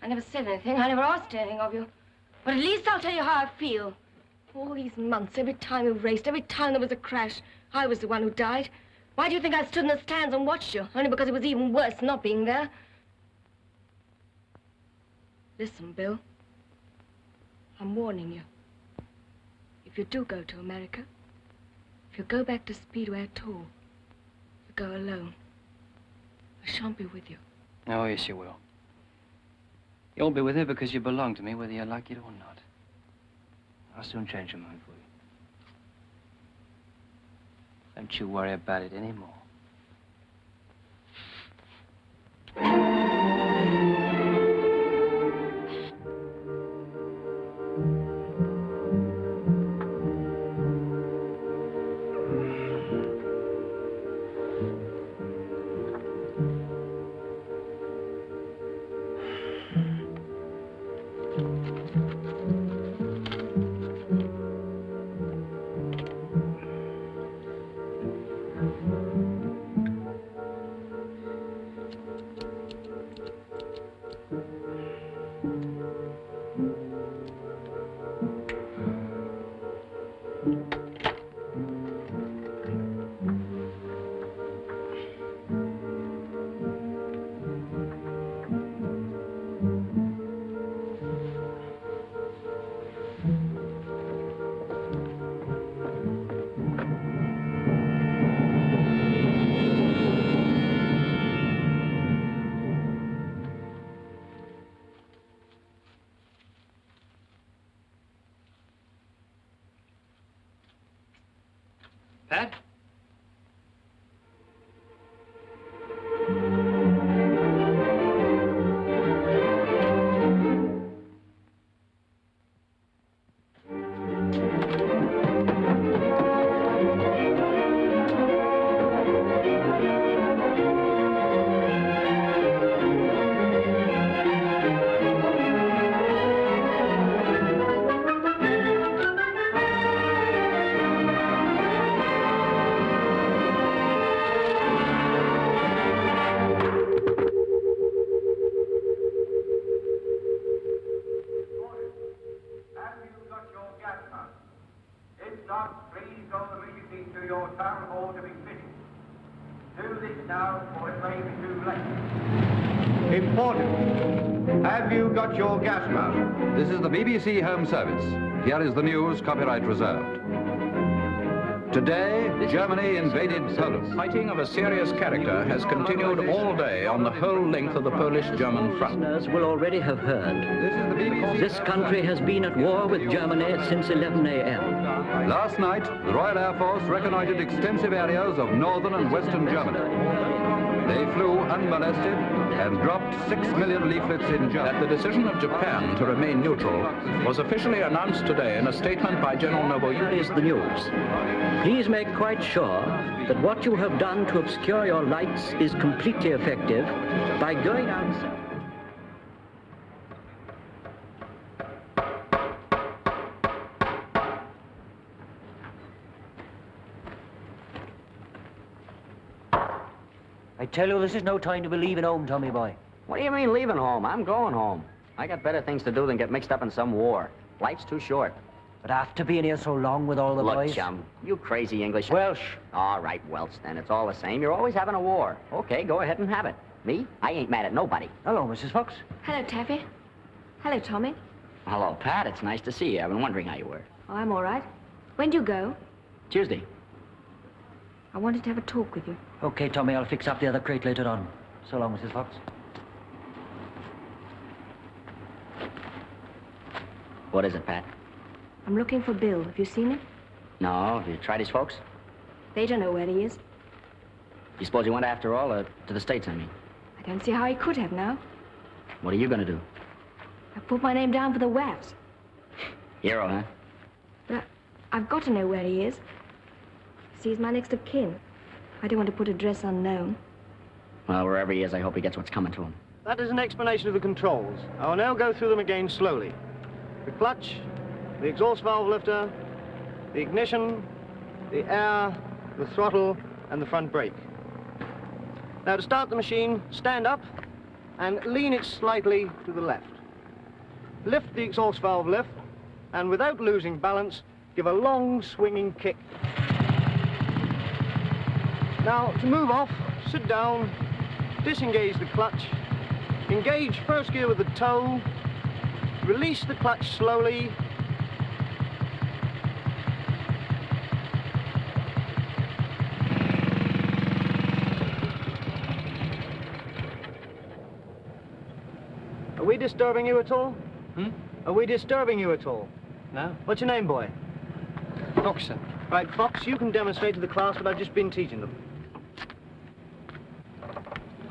I never said anything. I never asked anything of you. But at least I'll tell you how I feel. All these months, every time you raced, every time there was a crash, I was the one who died. Why do you think I stood in the stands and watched you? Only because it was even worse not being there. Listen, Bill. I'm warning you. If you do go to America, if you go back to Speedway at all, you go alone. I shan't be with you. Oh, yes, you will. You'll be with me because you belong to me, whether you like it or not. I'll soon change your mind for you. Don't you worry about it anymore. Pat? Important. Have you got your gas mask? This is the BBC Home Service. Here is the news, copyright reserved. Today, Germany invaded Poland. Fighting of a serious character has continued all day on the whole length of the Polish-German front. Listeners will already have heard. This country has been at war with Germany since 11 a.m. Last night, the Royal Air Force reconnoitred extensive areas of northern and western Germany. They flew unmolested and dropped 6 million leaflets in Germany. That the decision of Japan to remain neutral was officially announced today in a statement by General Nobunaga. Here is the news. Please make quite sure that what you have done to obscure your lights is completely effective by going outside. I tell you, this is no time to be leaving home, Tommy boy. What do you mean leaving home? I'm going home. I got better things to do than get mixed up in some war. Life's too short. But after being here so long with all the boys... Look, chum, you crazy English... Welsh. All right, Welsh, then. It's all the same. You're always having a war. Okay, go ahead and have it. Me? I ain't mad at nobody. Hello, Mrs. Fox. Hello, Taffy. Hello, Tommy. Hello, Pat. It's nice to see you. I've been wondering how you were. Oh, I'm all right. When do you go? Tuesday. I wanted to have a talk with you. Okay, Tommy, I'll fix up the other crate later on. So long, Mrs. Fox. What is it, Pat? I'm looking for Bill. Have you seen him? No. Have you tried his folks? They don't know where he is. You suppose he went after all, to the States, I mean? I don't see how he could have now. What are you going to do? I put my name down for the WAFs. Hero, huh? But I've got to know where he is. See, he's my next of kin. I don't want to put address unknown. Well, wherever he is, I hope he gets what's coming to him. That is an explanation of the controls. I will now go through them again slowly. The clutch, the exhaust valve lifter, the ignition, the air, the throttle, and the front brake. Now, to start the machine, stand up and lean it slightly to the left. Lift the exhaust valve lift, and without losing balance, give a long swinging kick. Now, to move off, sit down, disengage the clutch, engage first gear with the toe, release the clutch slowly, Are we disturbing you at all? Are we disturbing you at all? No. What's your name, boy? Fox, sir. Right, Fox, you can demonstrate to the class what I've just been teaching them.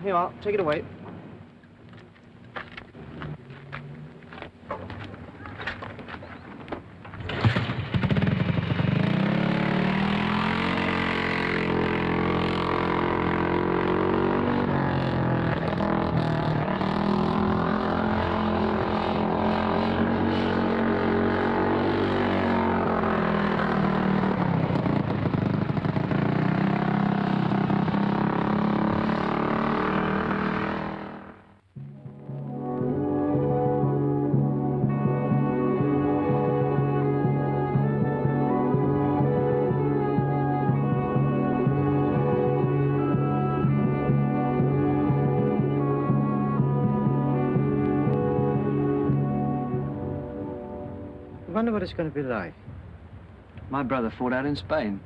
Here you are, take it away. I wonder what it's going to be like. My brother fought out in Spain.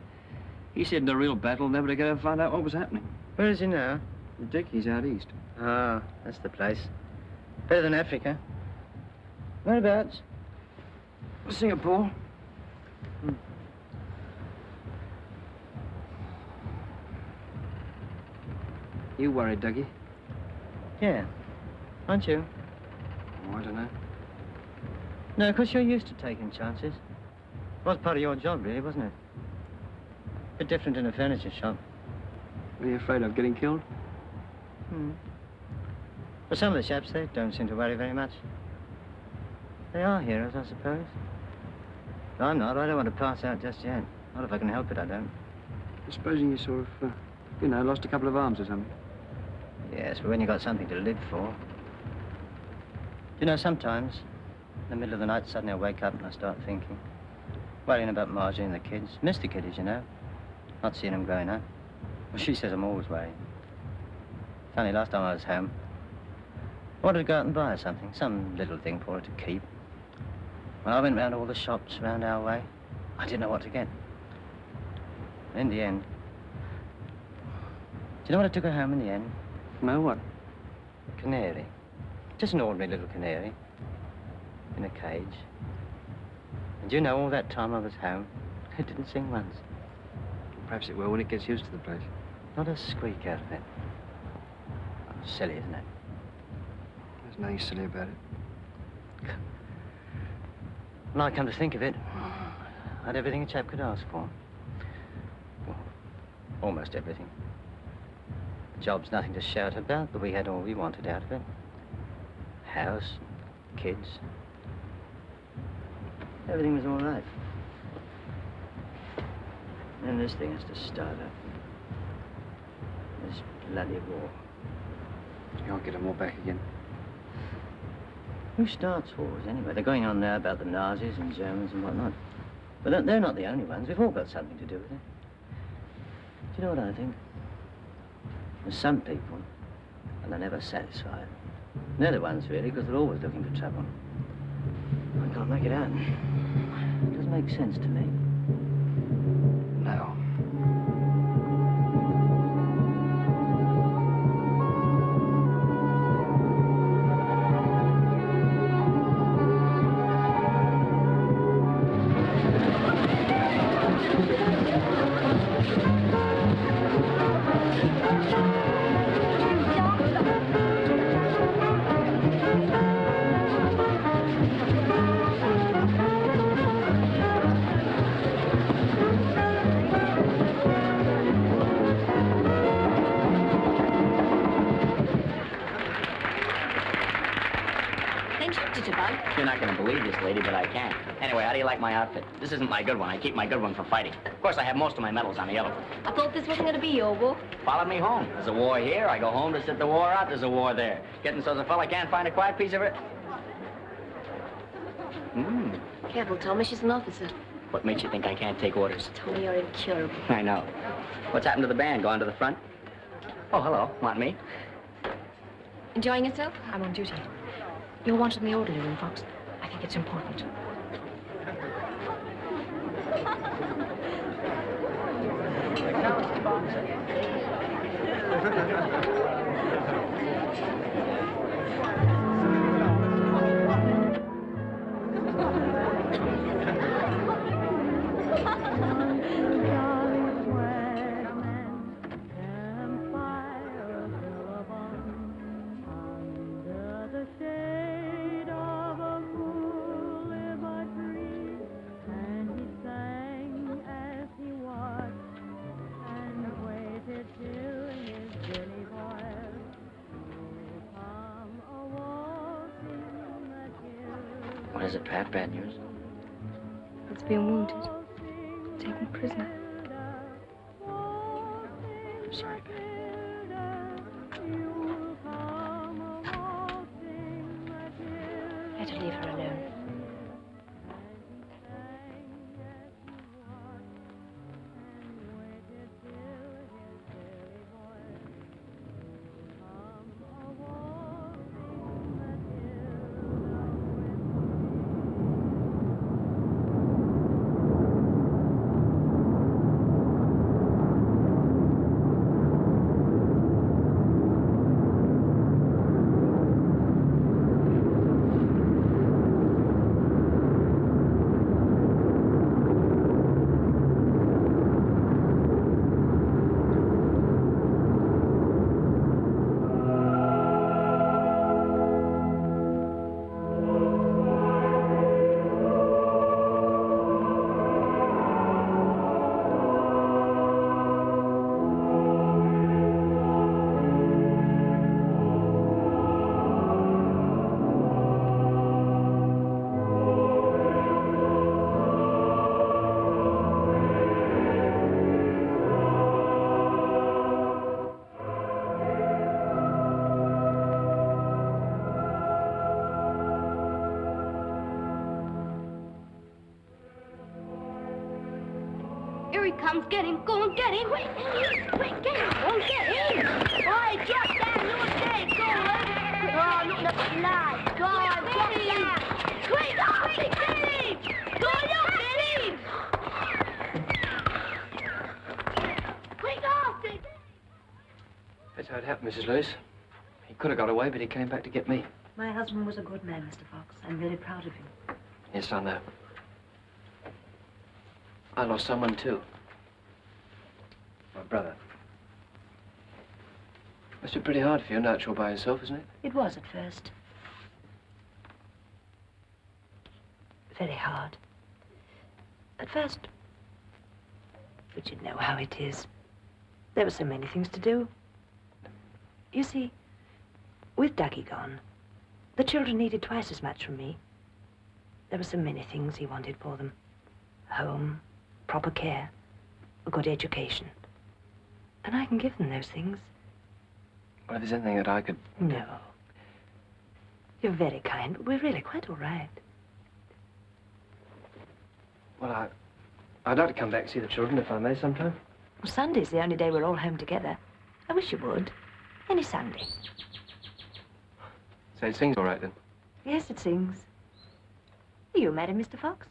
He said in a real battle never to go and find out what was happening. Where is he now? Dick, he's out east. Ah, that's the place. Better than Africa. Whereabouts? Singapore. You worried, Dougie? Yeah. Aren't you? Oh, I don't know. No, because you're used to taking chances. Was part of your job, really, wasn't it? A bit different in a furniture shop. Are you afraid of getting killed? But some of the chaps, they don't seem to worry very much. They are heroes, I suppose. I'm not. I don't want to pass out just yet. Not if I can help it, I don't. Supposing you sort of, lost a couple of arms or something. Yes, but when you got something to live for. You know, sometimes, in the middle of the night, suddenly I wake up and I start thinking. Worrying about Margie and the kids. Miss the kiddies, you know. Not seeing them growing up. Well, she says I'm always worrying. Funny, last time I was home, I wanted to go out and buy her something. Some little thing for her to keep. When I went round all the shops round our way, I didn't know what to get. In the end. Do you know what I took her home in the end? No, what? Canary. Just an ordinary little canary. In a cage. And you know, all that time I was home, it didn't sing once. Perhaps it will when it gets used to the place. Not a squeak out of it. Oh, silly, isn't it? There's nothing silly about it. When I come to think of it, I had everything a chap could ask for. Well, almost everything. The job's nothing to shout about, but we had all we wanted out of it. House, kids. Everything was all right. And this thing has to start up. This bloody war. You won't get them all back again. Who starts wars, anyway? They're going on now about the Nazis and Germans and whatnot. But they're not the only ones. We've all got something to do with it. Do you know what I think? There's some people, and they're never satisfied. And they're the ones, really, because they're always looking for trouble. I can't make it out. It doesn't make sense to me. No. You're not going to believe this, lady, but I can. Anyway, how do you like my outfit? This isn't my good one. I keep my good one for fighting. Of course, I have most of my medals on the other one. I thought this wasn't going to be your war. Followed me home. There's a war here. I go home to sit the war out. There's a war there. Getting so the fella can't find a quiet piece of it. Careful, Tommy. She's an officer. What makes you think I can't take orders? Tommy, you're incurable. I know. What's happened to the band? Gone to the front? Oh, hello. Want me? Enjoying yourself? I'm on duty. You're wanted in the orderly room, Fox. I think it's important. What is it, Pat? Bad news? It's being wounded. Taken prisoner. I'm sorry, Pat. Better leave her alone. Here he comes. Get him. Go and get him. Wait, get him. Go and get him. All right, drop down. Look there. Go on. Oh, look at the light. Go on, drop down. Quick, get him. Go, look, get him. how it happened, Mrs. Lewis. He could have got away, but he came back to get me. My husband was a good man, Mr. Fox. I'm very proud of him. Yes, I know. I lost someone, too. My brother. Must be pretty hard for you, not all by yourself, isn't it? It was at first. Very hard. At first. But you know how it is. There were so many things to do. You see, with Ducky gone, the children needed twice as much from me. There were so many things he wanted for them. Home, proper care, a good education. And I can give them those things. Well, if there's anything that I could... No. You're very kind, but we're really quite all right. Well, I'd like to come back and see the children if I may sometime. Well, Sunday's the only day we're all home together. I wish you would. Any Sunday. So it sings all right, then? Yes, it sings. Are you married, Mr. Fox?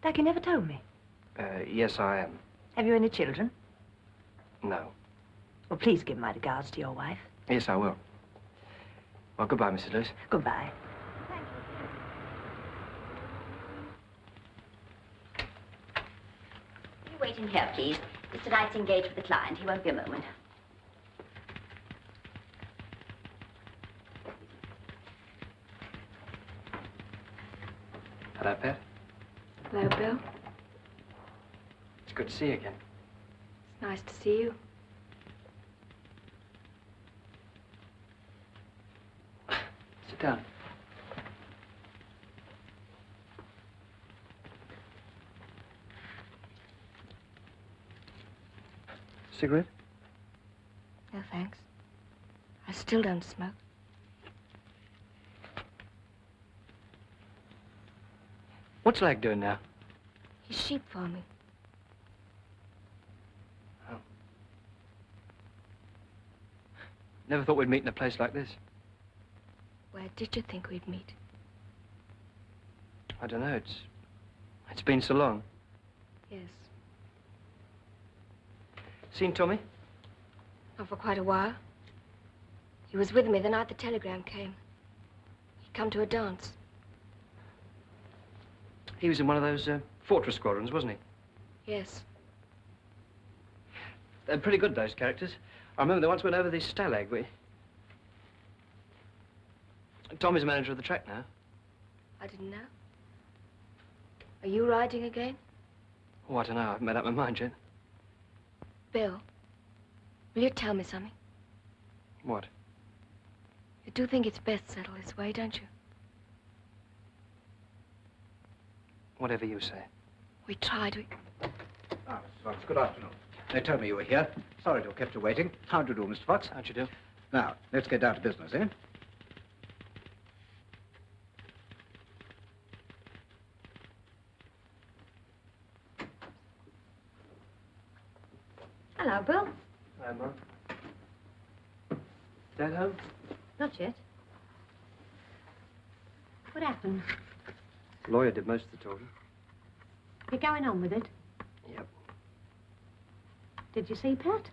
Ducky never told me. Yes, I am. Have you any children? No. Well, please give my regards to your wife. Yes, I will. Well, goodbye, Mrs. Lewis. Goodbye. You wait in here, please. Mr. Knight's engaged with the client. He won't be a moment. Hello, Pat. Hello, Bill. It's good to see you again. It's nice to see you. Sit down. Cigarette? No, thanks. I still don't smoke. What's Lag doing now? He's sheep farming. Oh. Never thought we'd meet in a place like this. Where did you think we'd meet? I don't know. It's been so long. Yes. Seen Tommy? Not for quite a while. He was with me the night the telegram came. He'd come to a dance. He was in one of those fortress squadrons, wasn't he? Yes. They're pretty good, those characters. I remember they once went over the Stalag. Tommy's manager of the track now. I didn't know. Are you riding again? Oh, I don't know. I haven't made up my mind yet. Bill, will you tell me something? What? You do think it's best settled this way, don't you? Whatever you say. We tried. Ah, Mr. Fox, good afternoon. They told me you were here. Sorry to have kept you waiting. How do you do, Mr. Fox? How'd you do? Now, let's get down to business, eh? Hello, Bill. Hi, Mum. Dad home? Not yet. What happened? The lawyer did most of the talking. You're going on with it? Yep. Did you see Pat?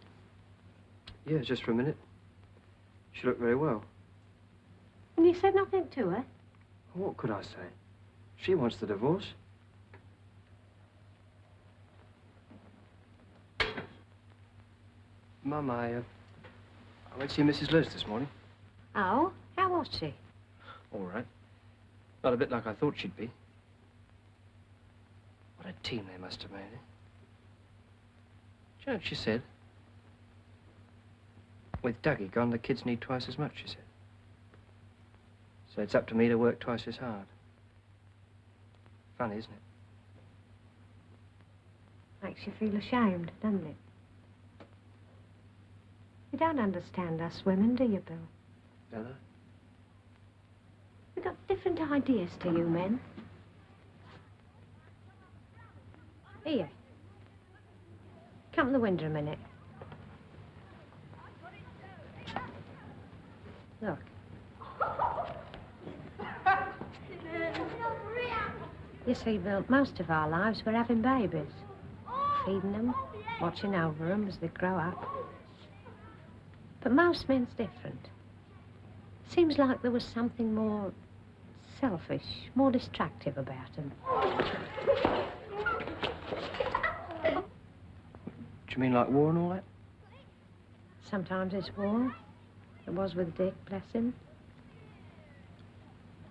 Yeah, just for a minute. She looked very well. And you said nothing to her? What could I say? She wants the divorce. Mum, I went to see Mrs. Lewis this morning. Oh? How was she? All right. Not a bit like I thought she'd be. What a team they must have made, eh? Do you know what she said? With Dougie gone, the kids need twice as much, she said. So it's up to me to work twice as hard. Funny, isn't it? Makes you feel ashamed, doesn't it? You don't understand us women, do you, Bill? Don't I? We've got different ideas to you men. Here. Come to the window a minute. Look. You see, Bill, most of our lives we're having babies. Feeding them, watching over them as they grow up. But most men's different. Seems like there was something more selfish, more distractive about him. Do you mean like war and all that? Sometimes it's war. It was with Dick, bless him.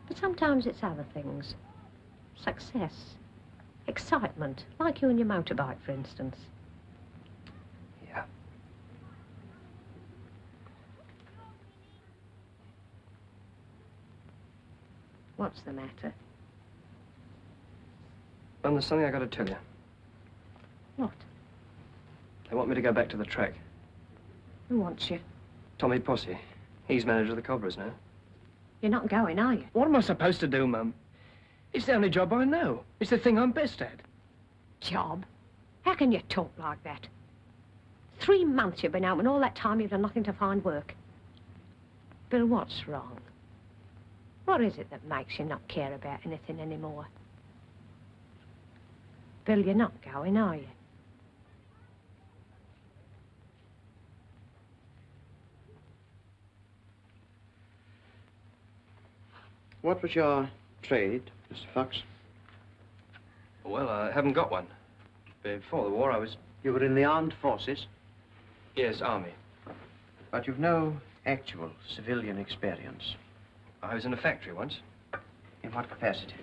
But sometimes it's other things. Success. Excitement. Like you and your motorbike, for instance. Yeah. What's the matter? Well, there's something I got to tell you. What? They want me to go back to the track. Who wants you? Tommy Posse. He's manager of the Cobras now. You're not going, are you? What am I supposed to do, Mum? It's the only job I know. It's the thing I'm best at. Job? How can you talk like that? 3 months you've been out, and all that time you've done nothing to find work. Bill, what's wrong? What is it that makes you not care about anything anymore? Bill, you're not going, are you? What was your trade, Mr. Fox? Well, I haven't got one. Before the war, I was... You were in the armed forces, Yes, Army. but you've no actual civilian experience. I was in a factory once. In what capacity?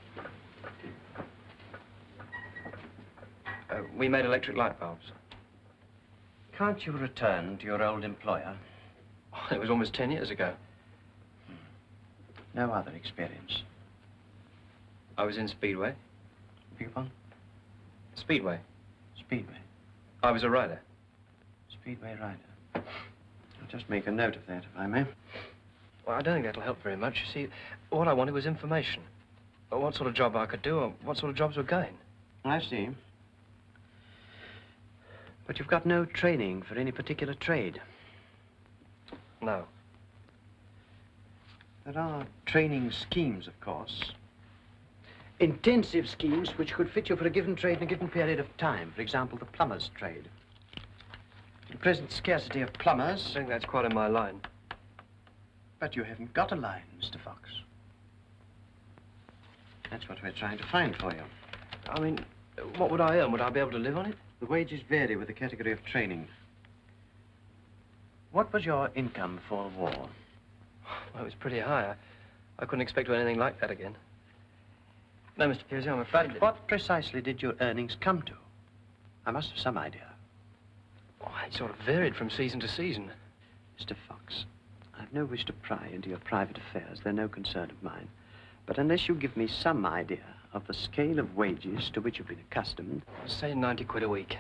We made electric light bulbs. Can't you return to your old employer? It was almost 10 years ago. No other experience. I was in Speedway. Beg your pardon? Speedway. Speedway. I was a rider. Speedway rider. I'll just make a note of that, if I may. Well, I don't think that'll help very much. You see, all I wanted was information. What sort of job I could do, or what sort of jobs were going. I see. But you've got no training for any particular trade. No. There are training schemes, of course. Intensive schemes which could fit you for a given trade in a given period of time. For example, the plumber's trade. The present scarcity of plumbers... I think that's quite in my line. But you haven't got a line, Mr. Fox. That's what we're trying to find for you. I mean, what would I earn? Would I be able to live on it? The wages vary with the category of training. What was your income before the war? Well, it was pretty high. I couldn't expect anything like that again. No, Mr. Piercy, I'm afraid that... What precisely did your earnings come to? I must have some idea. Oh, it sort of varied from season to season. Mr. Fox, I've no wish to pry into your private affairs. They're no concern of mine. But unless you give me some idea of the scale of wages to which you've been accustomed... Say 90 quid a week.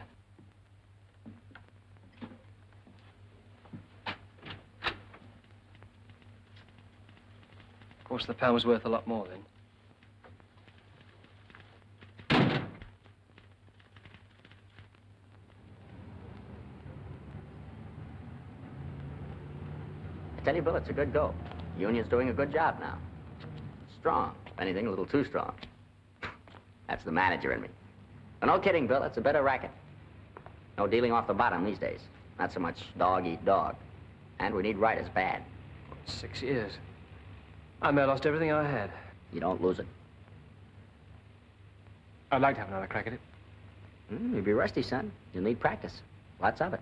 Of course, the pound was worth a lot more then. I tell you, Bill, it's a good go. Union's doing a good job now. Strong. If anything, a little too strong. That's the manager in me. But no kidding, Bill, it's a better racket. No dealing off the bottom these days. Not so much dog eat dog. And we need riders bad. 6 years. I may have lost everything I had. You don't lose it. I'd like to have another crack at it. You'll be rusty, son. You'll need practice. Lots of it.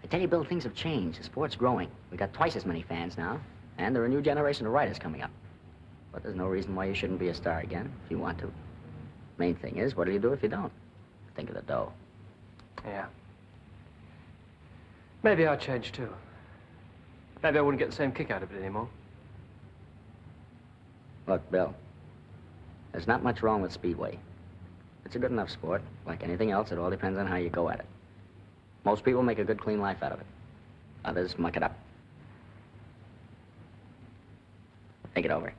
I tell you, Bill, things have changed. The sport's growing. We got twice as many fans now. And there are a new generation of riders coming up. But there's no reason why you shouldn't be a star again, if you want to. Main thing is, what do you do if you don't? Think of the dough. Yeah. Maybe I'd change, too. Maybe I wouldn't get the same kick out of it anymore. Look, Bill, there's not much wrong with speedway. It's a good enough sport. Like anything else, it all depends on how you go at it. Most people make a good, clean life out of it. Others muck it up. Think it over.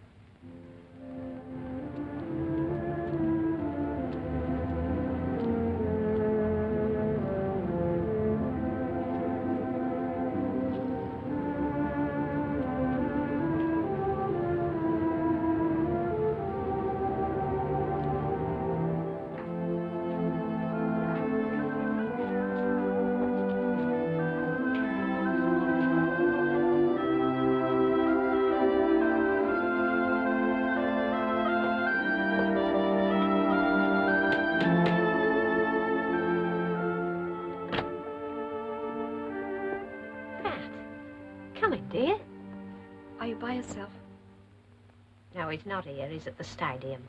No, he's not here. He's at the stadium.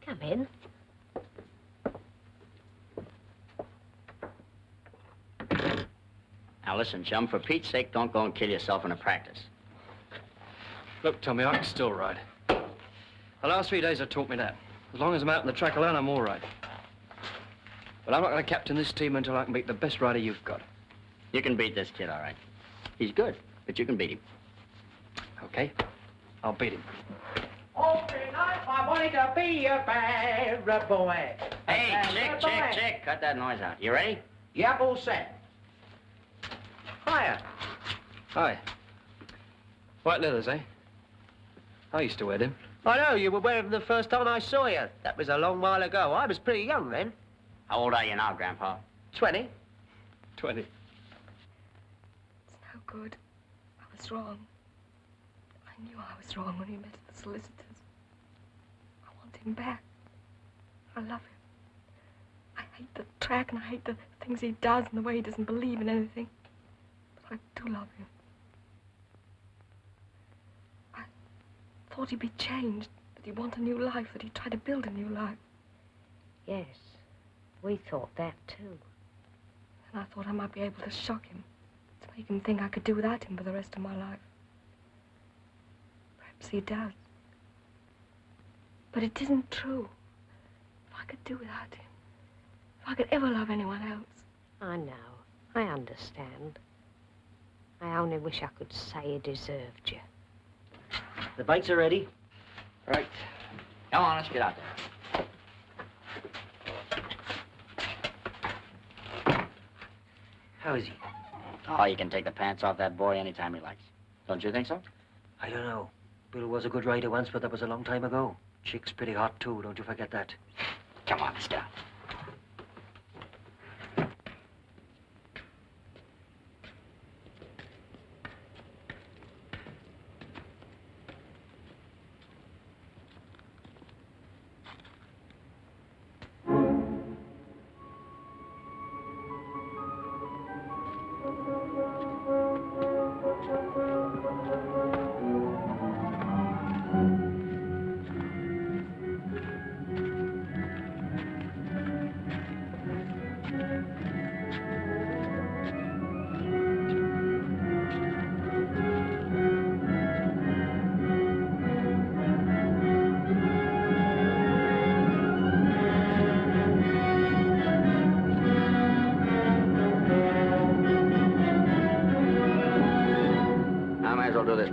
Come in. Now listen, chum, for Pete's sake, don't go and kill yourself in a practice. Look, Tommy, I can still ride. The last 3 days have taught me that. As long as I'm out on the track alone, I'm all right. But I'm not going to captain this team until I can beat the best rider you've got. You can beat this kid, all right. He's good, but you can beat him. Okay? I'll beat him. Open up, I wanted to be a bad boy. Hey, chick, cut that noise out. You ready? Yep, all set. Hiya. Hi. White leathers, eh? I used to wear them. I know, you were wearing them the first time I saw you. That was a long while ago. I was pretty young then. How old are you now, Grandpa? 20. 20. It's no good. I was wrong. I knew I was wrong when we met at the solicitor's. I want him back. I love him. I hate the track and I hate the things he does and the way he doesn't believe in anything. But I do love him. I thought he'd be changed, that he'd want a new life, that he'd try to build a new life. Yes, we thought that too. And I thought I might be able to shock him, to make him think I could do without him for the rest of my life. Perhaps he does. But it isn't true. If I could do without him, if I could ever love anyone else. I know. I understand. I only wish I could say he deserved you. The bikes are ready. Right. Come on, let's get out there. How is he? Oh, you can take the pants off that boy anytime he likes. Don't you think so? I don't know. Bill was a good rider once, but that was a long time ago. Chick's pretty hot, too. Don't you forget that. Come on, let's go.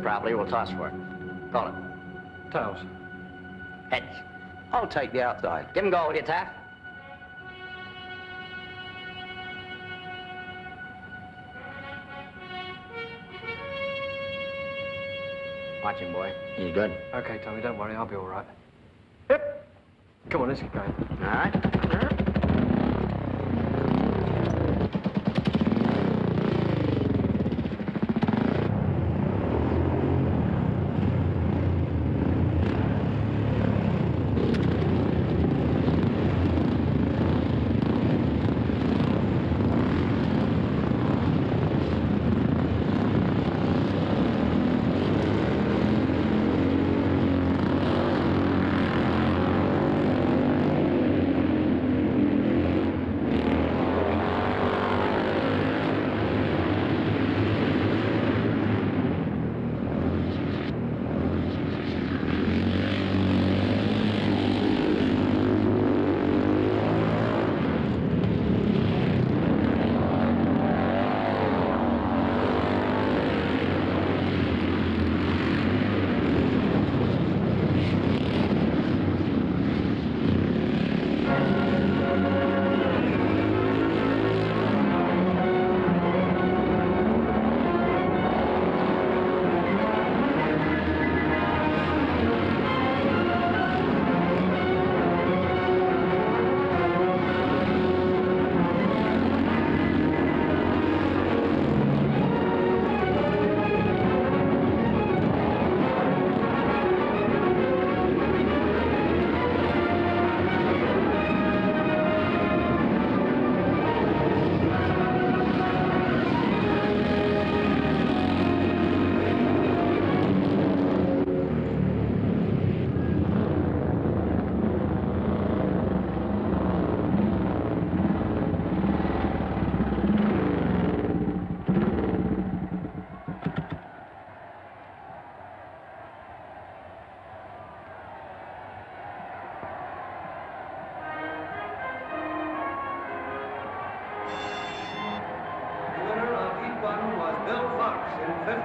Properly, we'll toss for it. Call it. Tails. Heads. I'll take the outside. Give him go, will you, Taff? Watch him, boy. He's good. Okay, Tommy, don't worry. I'll be all right. Yep. Come on, let's get going. All right.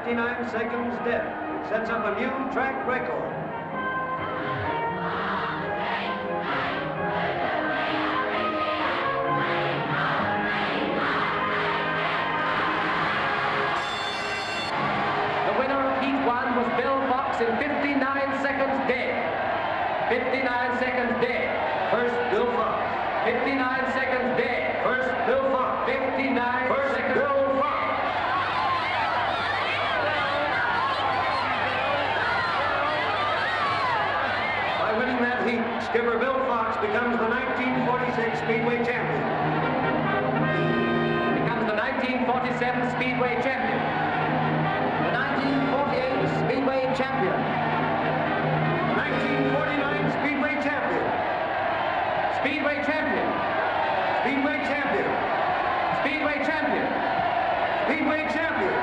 59 seconds dead. It sets up a new track record. The winner of Heat 1 was Bill Fox in 59 seconds dead. 59 seconds dead. First, Bill Fox. 59 seconds dead. First, Bill Fox. 59 First, seconds. Bill Fox. By winning that heat, skipper Bill Fox becomes the 1946 Speedway champion. Becomes the 1947 Speedway champion. The 1948 Speedway champion. The 1949 Speedway champion. Speedway champion. Speedway champion. Speedway champion. Speedway champion.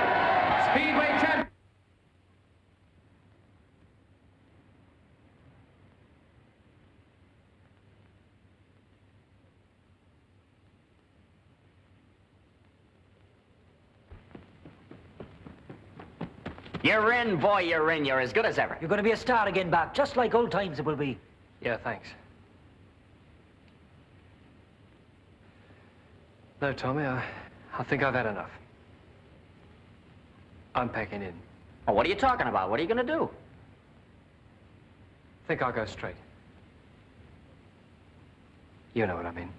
Speedway champion. You're in, boy, you're in. You're as good as ever. You're going to be a star again, Bob, just like old times it will be. Yeah, thanks. No, Tommy, I think I've had enough. I'm packing in. Well, what are you talking about? What are you going to do? Think I'll go straight. You know what I mean.